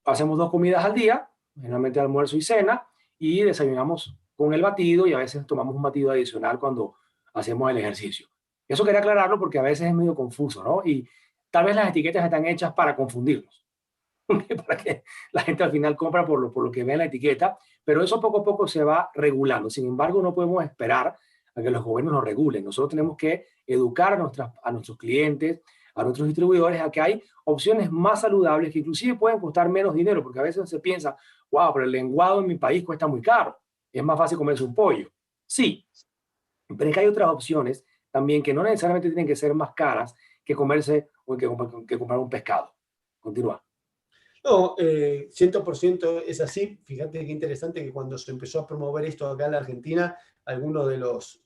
hacemos 2 comidas al día, generalmente almuerzo y cena, y desayunamos con el batido y a veces tomamos un batido adicional cuando hacemos el ejercicio. Eso quería aclararlo porque a veces es medio confuso, ¿no? Y tal vez las etiquetas están hechas para confundirnos. Para que la gente al final compra por lo que ve en la etiqueta, pero eso poco a poco se va regulando. Sin embargo, no podemos esperar a que los gobiernos nos regulen. Nosotros tenemos que educar a nuestros clientes, a nuestros distribuidores, a que hay opciones más saludables que inclusive pueden costar menos dinero, porque a veces se piensa, wow, pero el lenguado en mi país cuesta muy caro, es más fácil comerse un pollo. Sí, pero es que hay otras opciones también que no necesariamente tienen que ser más caras que comerse o que comprar un pescado. Continúa. No, 100% es así. Fíjate qué interesante que cuando se empezó a promover esto acá en la Argentina, algunos de los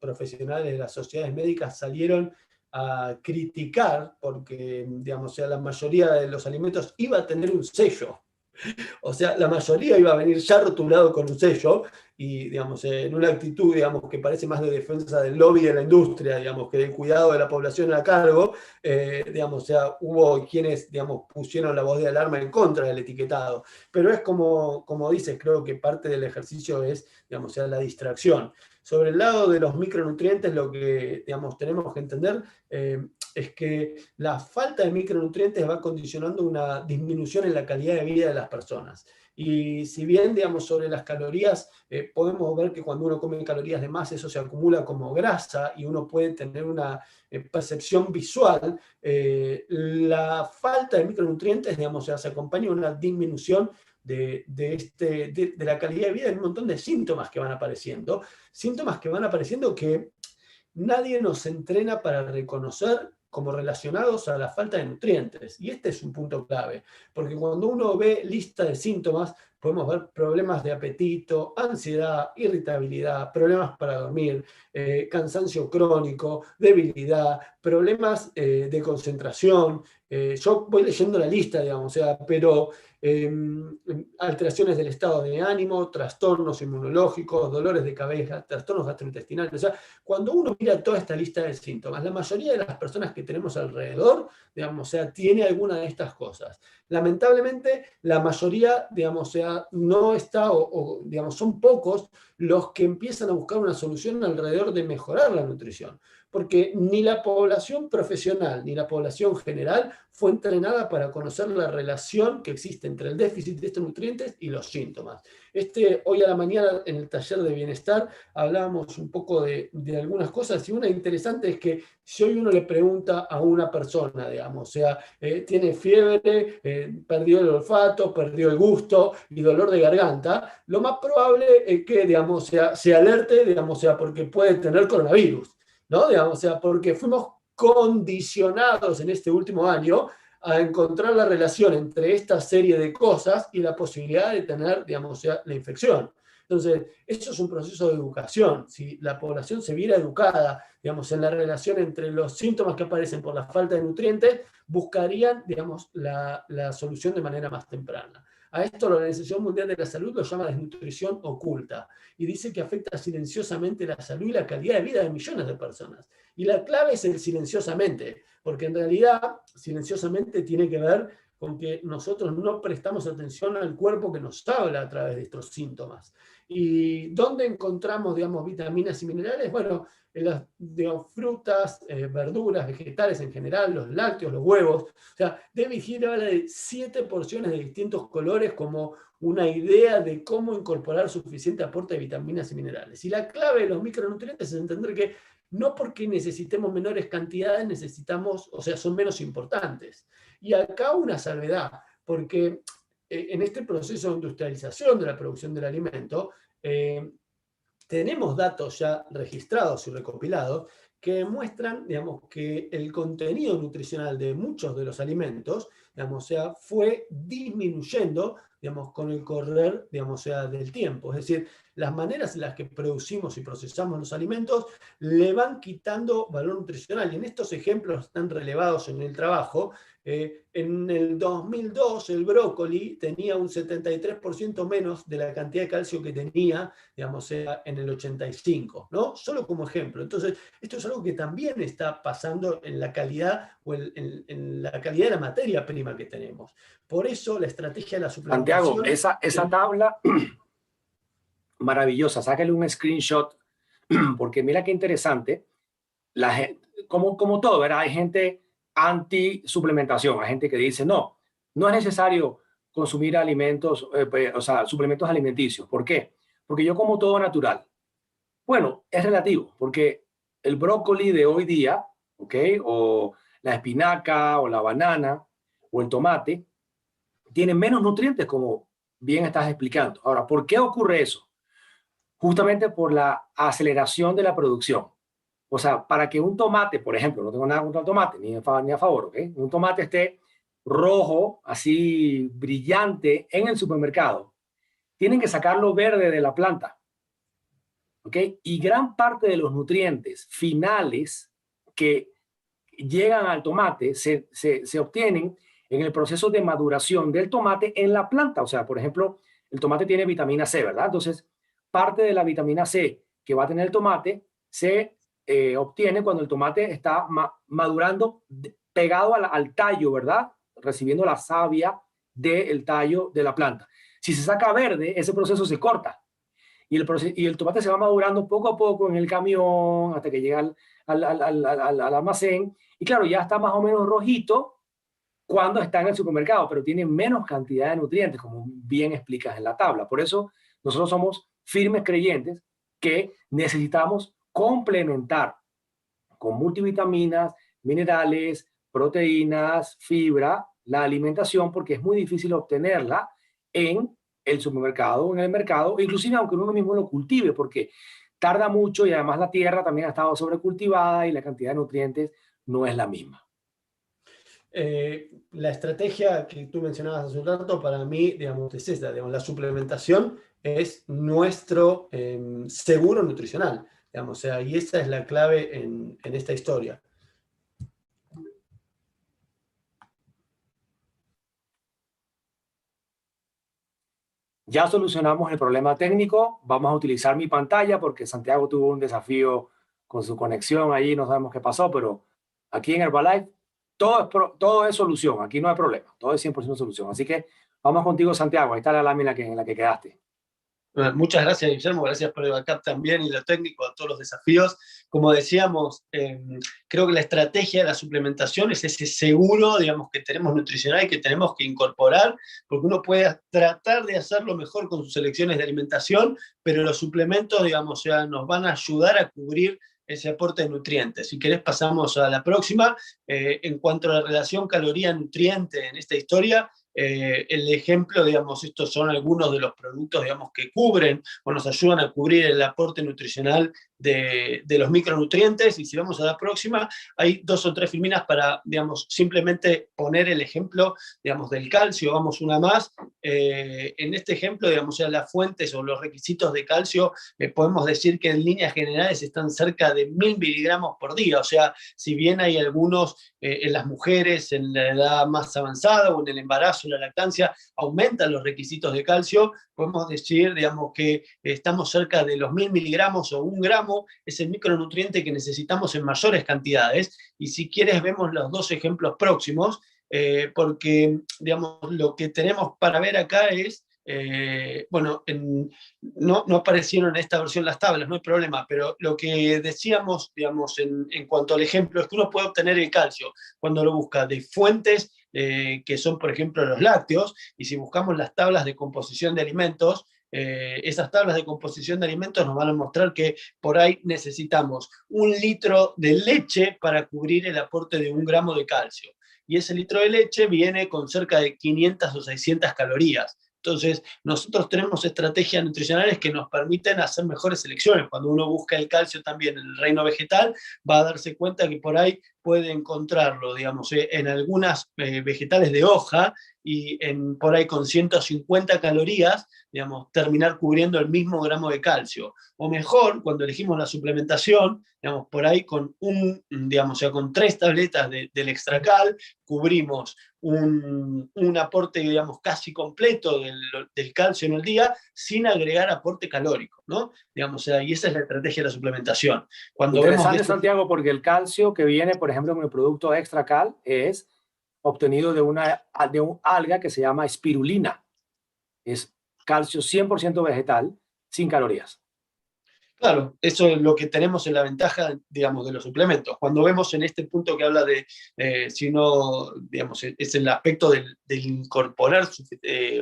profesionales de las sociedades médicas salieron a criticar porque, digamos, o sea, la mayoría de los alimentos iba a tener un sello. O sea, la mayoría iba a venir ya rotulado con un sello y, digamos, en una actitud, digamos, que parece más de defensa del lobby de la industria, digamos, que del cuidado de la población a cargo, digamos, o sea, hubo quienes, digamos, pusieron la voz de alarma en contra del etiquetado. Pero es como dices, creo que parte del ejercicio es, digamos, o sea, la distracción. Sobre el lado de los micronutrientes, lo que, digamos, tenemos que entender es que la falta de micronutrientes va condicionando una disminución en la calidad de vida de las personas. Y si bien, digamos, sobre las calorías, podemos ver que cuando uno come calorías de más, eso se acumula como grasa y uno puede tener una percepción visual, la falta de micronutrientes, digamos, se acompaña de una disminución de la calidad de vida en un montón de síntomas que van apareciendo. Síntomas que van apareciendo que nadie nos entrena para reconocer como relacionados a la falta de nutrientes. Y este es un punto clave, porque cuando uno ve lista de síntomas, podemos ver problemas de apetito, ansiedad, irritabilidad, problemas para dormir, cansancio crónico, debilidad, problemas de concentración. Yo voy leyendo la lista, digamos, o sea, pero alteraciones del estado de ánimo, trastornos inmunológicos, dolores de cabeza, trastornos gastrointestinales. O sea, cuando uno mira toda esta lista de síntomas, la mayoría de las personas que tenemos alrededor, digamos, o sea, tiene alguna de estas cosas. Lamentablemente, la mayoría, digamos, o sea, no está, digamos, son pocos los que empiezan a buscar una solución alrededor de mejorar la nutrición. Porque ni la población profesional ni la población general fue entrenada para conocer la relación que existe entre el déficit de estos nutrientes y los síntomas. Hoy a la mañana en el taller de bienestar hablábamos un poco de algunas cosas, y una interesante es que si hoy uno le pregunta a una persona, digamos, o sea, tiene fiebre, perdió el olfato, perdió el gusto y dolor de garganta, lo más probable es que, digamos, se alerte, digamos, sea, porque puede tener coronavirus, ¿no? Digamos, o sea, porque fuimos condicionados en este último año a encontrar la relación entre esta serie de cosas y la posibilidad de tener, digamos, o sea, la infección. Entonces, eso es un proceso de educación. Si la población se viera educada, digamos, en la relación entre los síntomas que aparecen por la falta de nutrientes, buscarían, digamos, la solución de manera más temprana. A esto la Organización Mundial de la Salud lo llama desnutrición oculta y dice que afecta silenciosamente la salud y la calidad de vida de millones de personas. Y la clave es el silenciosamente, porque en realidad silenciosamente tiene que ver con que nosotros no prestamos atención al cuerpo que nos habla a través de estos síntomas. ¿Y dónde encontramos, digamos, vitaminas y minerales? Bueno, en las, digamos, frutas, verduras, vegetales en general, los lácteos, los huevos. O sea, David Hill habla de 7 porciones de distintos colores como una idea de cómo incorporar suficiente aporte de vitaminas y minerales. Y la clave de los micronutrientes es entender que no porque necesitemos menores cantidades necesitamos, o sea, son menos importantes. Y acá una salvedad, porque en este proceso de industrialización de la producción del alimento, tenemos datos ya registrados y recopilados que muestran, digamos, que el contenido nutricional de muchos de los alimentos, digamos, o sea, fue disminuyendo, digamos, con el correr, digamos, o sea, del tiempo. Es decir, las maneras en las que producimos y procesamos los alimentos le van quitando valor nutricional. Y en estos ejemplos están relevados en el trabajo. En el 2002 el brócoli tenía un 73% menos de la cantidad de calcio que tenía, digamos, en el 85, ¿no? Solo como ejemplo. Entonces, esto es algo que también está pasando en la calidad o en la calidad de la materia prima que tenemos. Por eso la estrategia de la Santiago, suplementación... esa tabla maravillosa, sácale un screenshot, porque mira qué interesante, como todo, ¿verdad? Hay gente anti-suplementación, hay gente que dice, no, no es necesario consumir alimentos, o sea, suplementos alimenticios. ¿Por qué? Porque yo como todo natural. Bueno, es relativo, porque el brócoli de hoy día, ¿ok? O la espinaca, o la banana, o el tomate, tienen menos nutrientes, como bien estás explicando. Ahora, ¿por qué ocurre eso? Justamente por la aceleración de la producción. O sea, para que un tomate, por ejemplo, no tengo nada contra el tomate, ni a favor, ¿ok? Un tomate esté rojo, así brillante en el supermercado, tienen que sacarlo verde de la planta, ¿ok? Y gran parte de los nutrientes finales que llegan al tomate se obtienen en el proceso de maduración del tomate en la planta. O sea, por ejemplo, el tomate tiene vitamina C, ¿verdad? Entonces, parte de la vitamina C que va a tener el tomate se obtiene cuando el tomate está madurando pegado al tallo, ¿verdad? Recibiendo la savia del tallo de la planta. Si se saca verde, ese proceso se corta y el tomate se va madurando poco a poco en el camión hasta que llega al almacén. Y claro, ya está más o menos rojito cuando está en el supermercado, pero tiene menos cantidad de nutrientes, como bien explicas en la tabla. Por eso nosotros somos firmes creyentes que necesitamos complementar con multivitaminas, minerales, proteínas, fibra, la alimentación, porque es muy difícil obtenerla en el supermercado, en el mercado, inclusive aunque uno mismo lo cultive, porque tarda mucho y además la tierra también ha estado sobrecultivada y la cantidad de nutrientes no es la misma. La estrategia que tú mencionabas hace un rato, para mí, digamos, es esta, digamos, la suplementación es nuestro seguro nutricional, digamos, o sea, y esa es la clave en esta historia. Ya solucionamos el problema técnico, vamos a utilizar mi pantalla porque Santiago tuvo un desafío con su conexión ahí, no sabemos qué pasó, pero aquí en Herbalife todo es solución, aquí no hay problema, todo es 100% solución. Así que vamos contigo, Santiago, ahí está la lámina en la que quedaste. Muchas gracias, Guillermo, gracias por el backup también y lo técnico a todos los desafíos. Como decíamos, creo que la estrategia de la suplementación es ese seguro, digamos, que tenemos nutricional y que tenemos que incorporar, porque uno puede tratar de hacerlo mejor con sus elecciones de alimentación, pero los suplementos, digamos, ya nos van a ayudar a cubrir ese aporte de nutrientes. Si querés pasamos a la próxima. En cuanto a la relación caloría-nutriente en esta historia, el ejemplo, digamos, estos son algunos de los productos, digamos, que cubren o nos ayudan a cubrir el aporte nutricional de los micronutrientes. Y si vamos a la próxima, hay 2 o 3 filminas para, digamos, simplemente poner el ejemplo, digamos, del calcio. Vamos una más. En este ejemplo, digamos, ya las fuentes o los requisitos de calcio, podemos decir que en líneas generales están cerca de 1000 miligramos por día. O sea, si bien hay algunos en las mujeres en la edad más avanzada o en el embarazo, en la lactancia, aumentan los requisitos de calcio, podemos decir, digamos, que estamos cerca de los 1000 miligramos o 1 gramo, es el micronutriente que necesitamos en mayores cantidades. Y si quieres, vemos los 2 ejemplos próximos, porque, digamos, lo que tenemos para ver acá es, bueno, no aparecieron en esta versión las tablas, no hay problema, pero lo que decíamos, digamos, en cuanto al ejemplo, es que uno puede obtener el calcio cuando lo busca de fuentes que son, por ejemplo, los lácteos, y si buscamos las tablas de composición de alimentos, esas tablas de composición de alimentos nos van a mostrar que por ahí necesitamos 1 litro de leche para cubrir el aporte de 1 gramo de calcio. Y ese litro de leche viene con cerca de 500 o 600 calorías. Entonces, nosotros tenemos estrategias nutricionales que nos permiten hacer mejores elecciones. Cuando uno busca el calcio también en el reino vegetal, va a darse cuenta que por ahí puede encontrarlo, digamos, en algunas vegetales de hoja y por ahí con 150 calorías, digamos, terminar cubriendo el mismo gramo de calcio. O mejor, cuando elegimos la suplementación, digamos, por ahí digamos, o sea, con 3 tabletas del Extracal, cubrimos un aporte, digamos, casi completo del calcio en el día, sin agregar aporte calórico, ¿no? Digamos, o sea, y esa es la estrategia de la suplementación. Cuando vemos Interesante, Santiago, porque el calcio que viene, por ejemplo, en el producto Extracal es obtenido de un alga que se llama espirulina. Es calcio 100% vegetal, sin calorías. Claro, eso es lo que tenemos en la ventaja, digamos, de los suplementos. Cuando vemos en este punto que habla de, si no, digamos, es el aspecto del incorporar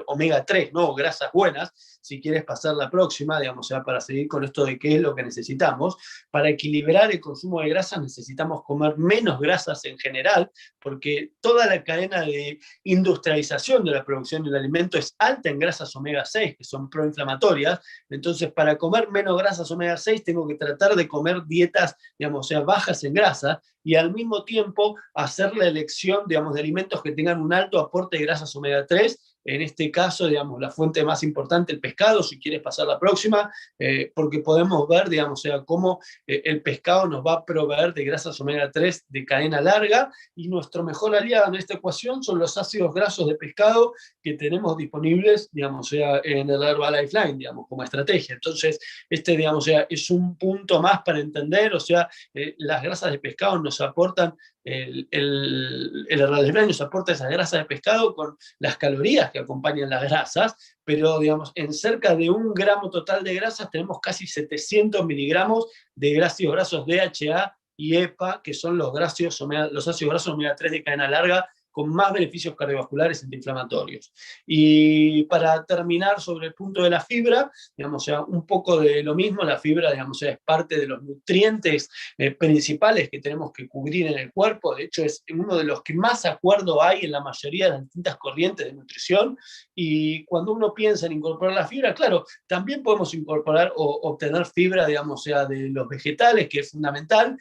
omega 3, ¿no? Grasas buenas, si quieres pasar la próxima, digamos, ya para seguir con esto de qué es lo que necesitamos. Para equilibrar el consumo de grasas necesitamos comer menos grasas en general, porque toda la cadena de industrialización de la producción del alimento es alta en grasas omega 6, que son proinflamatorias. Entonces, para comer menos grasas omega 6, tengo que tratar de comer dietas, digamos, o sea, bajas en grasa, y al mismo tiempo hacer la elección, digamos, de alimentos que tengan un alto aporte de grasas omega 3. En este caso, digamos, la fuente más importante, el pescado, si quieres pasar la próxima, porque podemos ver, digamos, o sea, cómo el pescado nos va a proveer de grasas omega 3 de cadena larga, y nuestro mejor aliado en esta ecuación son los ácidos grasos de pescado que tenemos disponibles, digamos, o sea, en el Herbalife Line, digamos, como estrategia. Entonces, digamos, o sea, es un punto más para entender, o sea, las grasas de pescado nos aportan, el Herbalife Line nos aporta esas grasas de pescado con las calorías que acompañan las grasas, pero, digamos, en cerca de 1 gramo total de grasas tenemos casi 700 miligramos de ácidos grasos DHA y EPA, que son los ácidos grasos omega 3 de cadena larga, con más beneficios cardiovasculares antiinflamatorios. Y para terminar sobre el punto de la fibra, digamos, o sea, un poco de lo mismo, la fibra, digamos, o sea, es parte de los nutrientes principales que tenemos que cubrir en el cuerpo. De hecho, es uno de los que más acuerdo hay en la mayoría de las distintas corrientes de nutrición. Y cuando uno piensa en incorporar la fibra, claro, también podemos incorporar o obtener fibra, digamos, o sea, de los vegetales, que es fundamental,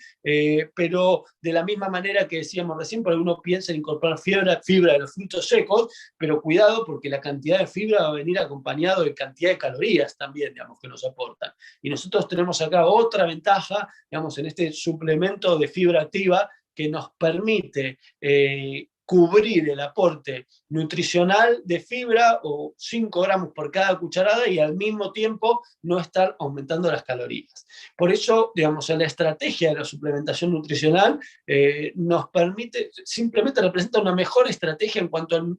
pero de la misma manera que decíamos recién, porque uno piensa en incorporar fibra de los frutos secos, pero cuidado porque la cantidad de fibra va a venir acompañado de cantidad de calorías también, digamos, que nos aportan. Y nosotros tenemos acá otra ventaja, digamos, en este suplemento de fibra activa que nos permite cubrir el aporte nutricional de fibra, o 5 gramos por cada cucharada, y al mismo tiempo no estar aumentando las calorías. Por eso, digamos, la estrategia de la suplementación nutricional nos permite, simplemente representa una mejor estrategia en cuanto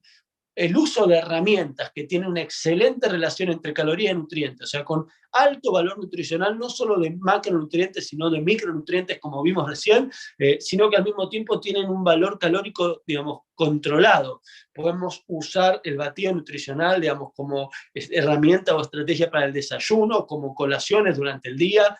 el uso de herramientas que tienen una excelente relación entre calorías y nutrientes, o sea, con alto valor nutricional, no solo de macronutrientes, sino de micronutrientes, como vimos recién, sino que al mismo tiempo tienen un valor calórico, digamos, controlado. Podemos usar el batido nutricional, digamos, como herramienta o estrategia para el desayuno, como colaciones durante el día.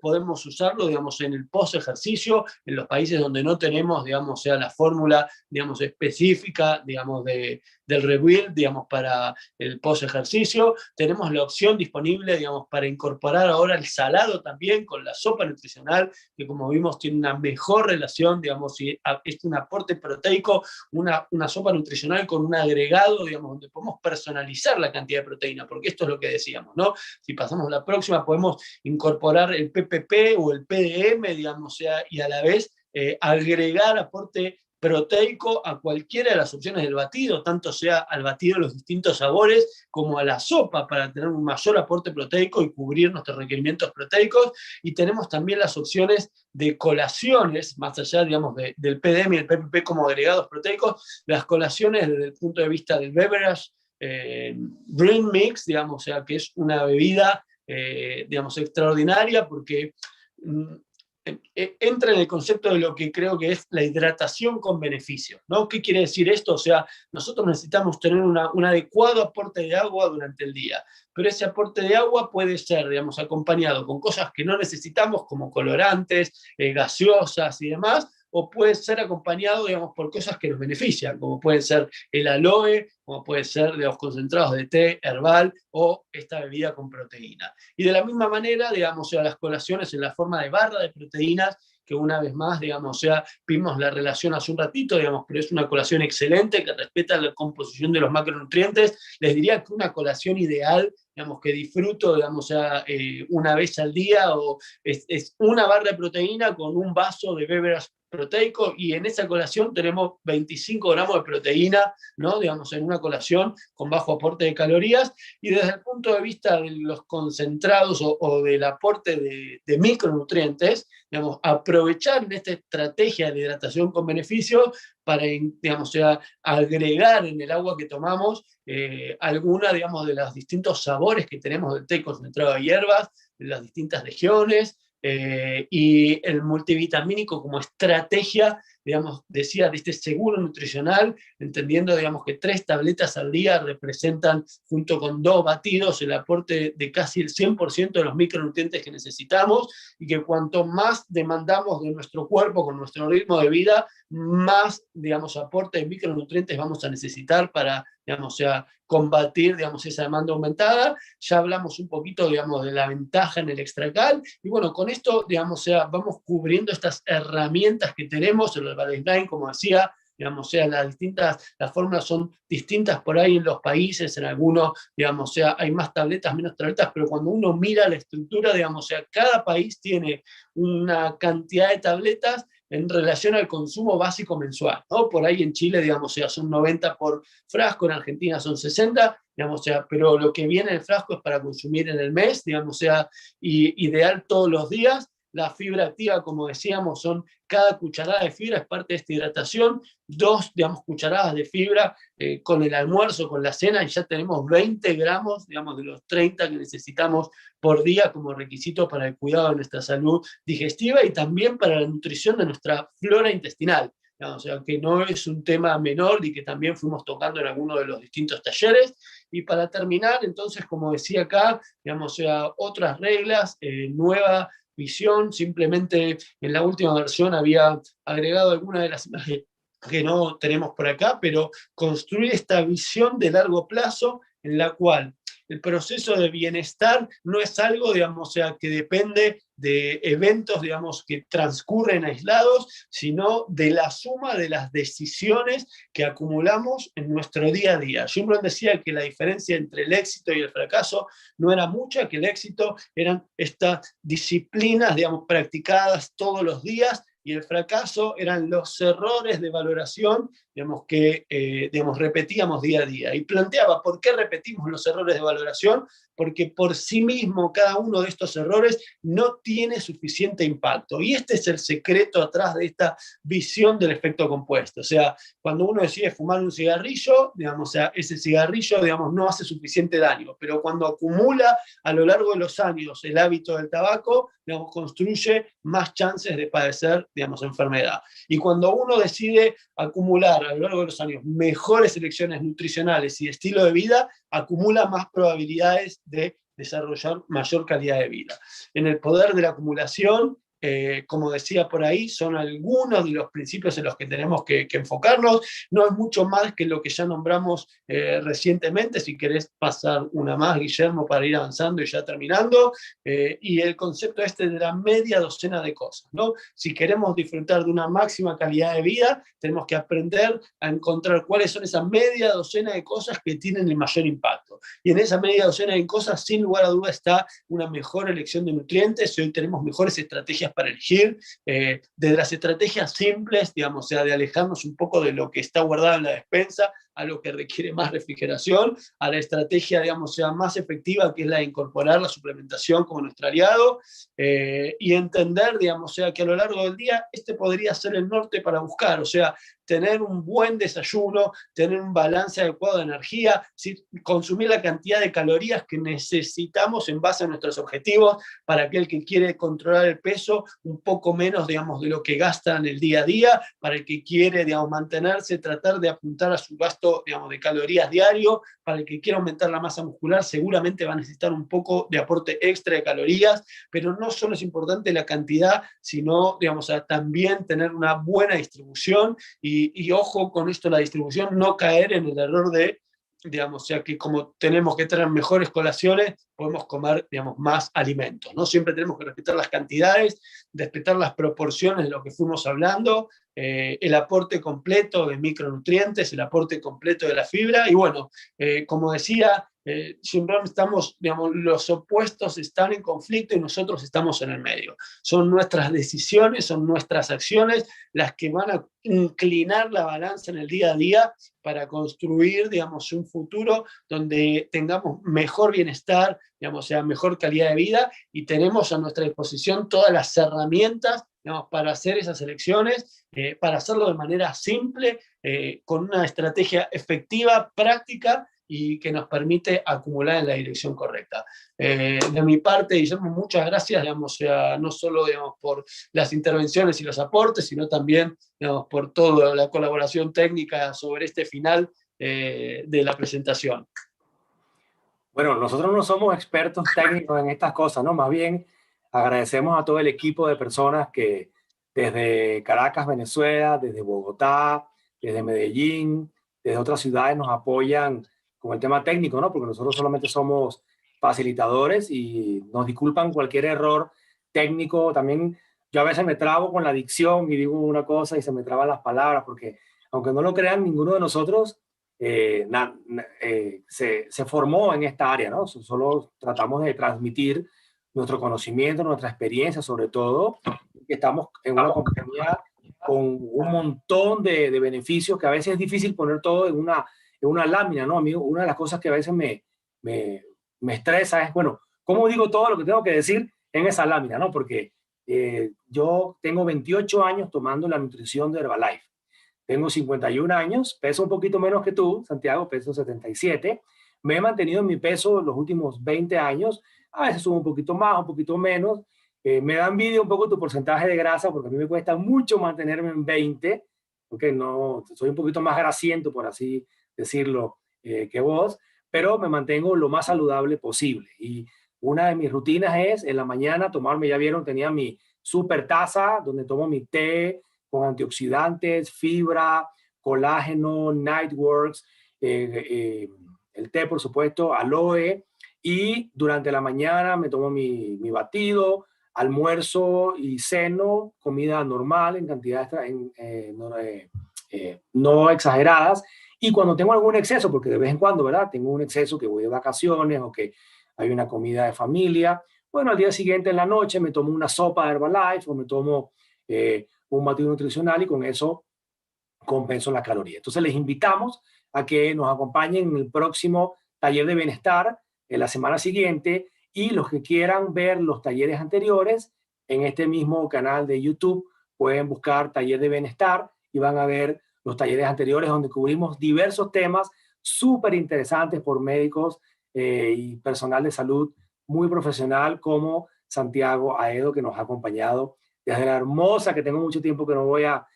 Podemos usarlo, digamos, en el post-ejercicio, en los países donde no tenemos, digamos, sea la fórmula, digamos, específica, digamos, del rebuild, digamos, para el post-ejercicio. Tenemos la opción disponible, digamos, para incorporar ahora el salado también con la sopa nutricional, que como vimos tiene una mejor relación, digamos, y es un aporte proteico, una sopa nutricional con un agregado, digamos, donde podemos personalizar la cantidad de proteína, porque esto es lo que decíamos, ¿no? Si pasamos a la próxima, podemos incorporar el PPP o el PDM, digamos, o sea, y a la vez agregar aporte proteico a cualquiera de las opciones del batido, tanto sea al batido de los distintos sabores como a la sopa para tener un mayor aporte proteico y cubrir nuestros requerimientos proteicos. Y tenemos también las opciones de colaciones, más allá, digamos, del PDM y el PPP como agregados proteicos, las colaciones desde el punto de vista del beverage Green Mix, digamos, o sea, que es una bebida, digamos, extraordinaria porque entra en el concepto de lo que creo que es la hidratación con beneficios, ¿no? ¿Qué quiere decir esto? O sea, nosotros necesitamos tener un adecuado aporte de agua durante el día, pero ese aporte de agua puede ser, digamos, acompañado con cosas que no necesitamos, como colorantes, gaseosas y demás, o puede ser acompañado, digamos, por cosas que nos benefician, como pueden ser el aloe, como puede ser de los concentrados de té herbal o esta bebida con proteína. Y de la misma manera, digamos, o sea, las colaciones en la forma de barra de proteínas, que una vez más, digamos, o sea, vimos la relación hace un ratito, digamos, pero es una colación excelente que respeta la composición de los macronutrientes. Les diría que una colación ideal, digamos, que disfruto, digamos, o sea, una vez al día, o es una barra de proteína con un vaso de beverage proteico, y en esa colación tenemos 25 gramos de proteína, ¿no? Digamos, en una colación con bajo aporte de calorías. Y desde el punto de vista de los concentrados o del aporte de micronutrientes, digamos, aprovechar en esta estrategia de hidratación con beneficio para, digamos, o sea, agregar en el agua que tomamos alguna, digamos, de los distintos sabores que tenemos del té concentrado de hierbas, de las distintas regiones, y el multivitamínico como estrategia, digamos, decía, de este seguro nutricional, entendiendo, digamos, que 3 tabletas al día representan, junto con 2 batidos, el aporte de casi el 100% de los micronutrientes que necesitamos, y que cuanto más demandamos de nuestro cuerpo con nuestro ritmo de vida, más, digamos, aporte de micronutrientes vamos a necesitar para, digamos, o sea, combatir, digamos, esa demanda aumentada. Ya hablamos un poquito, digamos, de la ventaja en el extracal, y bueno, con esto, digamos, o sea, vamos cubriendo estas herramientas que tenemos en el baseline, como decía, digamos, o sea, las fórmulas son distintas por ahí en los países, en algunos, digamos, o sea, hay más tabletas, menos tabletas, pero cuando uno mira la estructura, digamos, o sea, cada país tiene una cantidad de tabletas en relación al consumo básico mensual, ¿no? Por ahí en Chile, digamos, o sea, son 90 por frasco, en Argentina son 60, digamos, o sea, pero lo que viene en el frasco es para consumir en el mes, digamos, o sea, y ideal todos los días. La fibra activa, como decíamos, son cada cucharada de fibra es parte de esta hidratación, 2, digamos, cucharadas de fibra con el almuerzo, con la cena, y ya tenemos 20 gramos, digamos, de los 30 que necesitamos por día como requisito para el cuidado de nuestra salud digestiva y también para la nutrición de nuestra flora intestinal. O sea, que no es un tema menor y que también fuimos tocando en algunos de los distintos talleres. Y para terminar, entonces, como decía acá, digamos, o sea, otras reglas, nueva visión, simplemente en la última versión había agregado algunas de las imágenes que no tenemos por acá, pero construir esta visión de largo plazo en la cual el proceso de bienestar no es algo, digamos, o sea, que depende de eventos, digamos, que transcurren aislados, sino de la suma de las decisiones que acumulamos en nuestro día a día. Schumpeter decía que la diferencia entre el éxito y el fracaso no era mucha, que el éxito eran estas disciplinas, digamos, practicadas todos los días, y el fracaso eran los errores de valoración, digamos, que repetíamos día a día. Y planteaba, ¿por qué repetimos los errores de valoración? Porque por sí mismo cada uno de estos errores no tiene suficiente impacto. Y este es el secreto atrás de esta visión del efecto compuesto. O sea, cuando uno decide fumar un cigarrillo, digamos, o sea, ese cigarrillo, digamos, no hace suficiente daño, pero cuando acumula a lo largo de los años el hábito del tabaco, digamos, construye más chances de padecer, digamos, enfermedad. Y cuando uno decide acumular a lo largo de los años mejores elecciones nutricionales y estilo de vida, acumula más probabilidades de desarrollar mayor calidad de vida. En el poder de la acumulación, como decía por ahí, son algunos de los principios en los que tenemos que enfocarnos. No es mucho más que lo que ya nombramos recientemente. Si querés pasar una más, Guillermo, para ir avanzando y ya terminando. Y el concepto este de la media docena de cosas, ¿no? Si queremos disfrutar de una máxima calidad de vida, tenemos que aprender a encontrar cuáles son esas media docena de cosas que tienen el mayor impacto. Y en esa media docena de cosas, sin lugar a duda, está una mejor elección de nutrientes. Y hoy tenemos mejores estrategias para elegir, desde las estrategias simples, digamos, o sea, de alejarnos un poco de lo que está guardado en la despensa, a lo que requiere más refrigeración, a la estrategia, digamos, sea más efectiva, que es la de incorporar la suplementación como nuestro aliado, y entender, digamos, o sea, que a lo largo del día este podría ser el norte para buscar, o sea, tener un buen desayuno, tener un balance adecuado de energía, consumir la cantidad de calorías que necesitamos en base a nuestros objetivos. Para aquel que quiere controlar el peso, un poco menos, digamos, de lo que gasta en el día a día. Para el que quiere, digamos, mantenerse, tratar de apuntar a su gasto, digamos, de calorías diario. Para el que quiere aumentar la masa muscular, seguramente va a necesitar un poco de aporte extra de calorías, pero no solo es importante la cantidad, sino, digamos, también tener una buena distribución. Y ojo con esto, la distribución, no caer en el error de, digamos, o sea, que como tenemos que tener mejores colaciones, podemos comer, digamos, más alimentos, ¿no? Siempre tenemos que respetar las cantidades, respetar las proporciones de lo que fuimos hablando, el aporte completo de micronutrientes, el aporte completo de la fibra, y bueno, como decía, siempre estamos, digamos, los opuestos están en conflicto y nosotros estamos en el medio. Son nuestras decisiones, son nuestras acciones las que van a inclinar la balanza en el día a día para construir, digamos, un futuro donde tengamos mejor bienestar, digamos, o sea, mejor calidad de vida, y tenemos a nuestra disposición todas las herramientas, digamos, para hacer esas elecciones, para hacerlo de manera simple, con una estrategia efectiva, práctica, y que nos permite acumular en la dirección correcta. De mi parte, Guillermo, muchas gracias, digamos, o sea, no solo, digamos, por las intervenciones y los aportes, sino también, digamos, por toda la colaboración técnica sobre este final de la presentación. Bueno, nosotros no somos expertos técnicos en estas cosas, ¿no? Más bien agradecemos a todo el equipo de personas que desde Caracas, Venezuela, desde Bogotá, desde Medellín, desde otras ciudades nos apoyan con el tema técnico, ¿no? Porque nosotros solamente somos facilitadores y nos disculpan cualquier error técnico. También yo a veces me trabo con la dicción y digo una cosa y se me traban las palabras, porque aunque no lo crean, ninguno de nosotros se formó en esta área, ¿no? Solo tratamos de transmitir nuestro conocimiento, nuestra experiencia, sobre todo, que estamos en una compañía con un montón de beneficios que a veces es difícil poner todo en una lámina, ¿no, amigo? Una de las cosas que a veces me estresa es, bueno, ¿cómo digo todo lo que tengo que decir en esa lámina, ¿no? Porque yo tengo 28 años tomando la nutrición de Herbalife. Tengo 51 años, peso un poquito menos que tú, Santiago, peso 77. Me he mantenido en mi peso los últimos 20 años. A veces subo un poquito más, un poquito menos. Me da envidia un poco tu porcentaje de grasa porque a mí me cuesta mucho mantenerme en 20, porque no, soy un poquito más grasiento, por así decirlo, que vos, pero me mantengo lo más saludable posible. Y una de mis rutinas es en la mañana tomarme, ya vieron, tenía mi super taza donde tomo mi té, con antioxidantes, fibra, colágeno, Nightworks, el té, por supuesto, aloe, y durante la mañana me tomo mi batido, almuerzo y ceno, comida normal en cantidades no exageradas, y cuando tengo algún exceso, porque de vez en cuando, ¿verdad? Tengo un exceso que voy de vacaciones o que hay una comida de familia, bueno, al día siguiente en la noche me tomo una sopa de Herbalife o me tomo un batido nutricional y con eso compenso la caloría. Entonces les invitamos a que nos acompañen en el próximo taller de bienestar en la semana siguiente, y los que quieran ver los talleres anteriores en este mismo canal de YouTube pueden buscar taller de bienestar y van a ver los talleres anteriores donde cubrimos diversos temas súper interesantes por médicos y personal de salud muy profesional como Santiago Aedo, que nos ha acompañado desde la hermosa, que tengo mucho tiempo que no voy a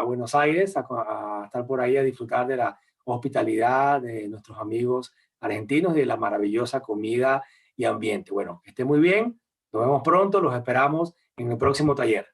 Buenos Aires, a estar por ahí a disfrutar de la hospitalidad de nuestros amigos argentinos, de la maravillosa comida y ambiente. Bueno, que esté muy bien, nos vemos pronto, los esperamos en el próximo taller.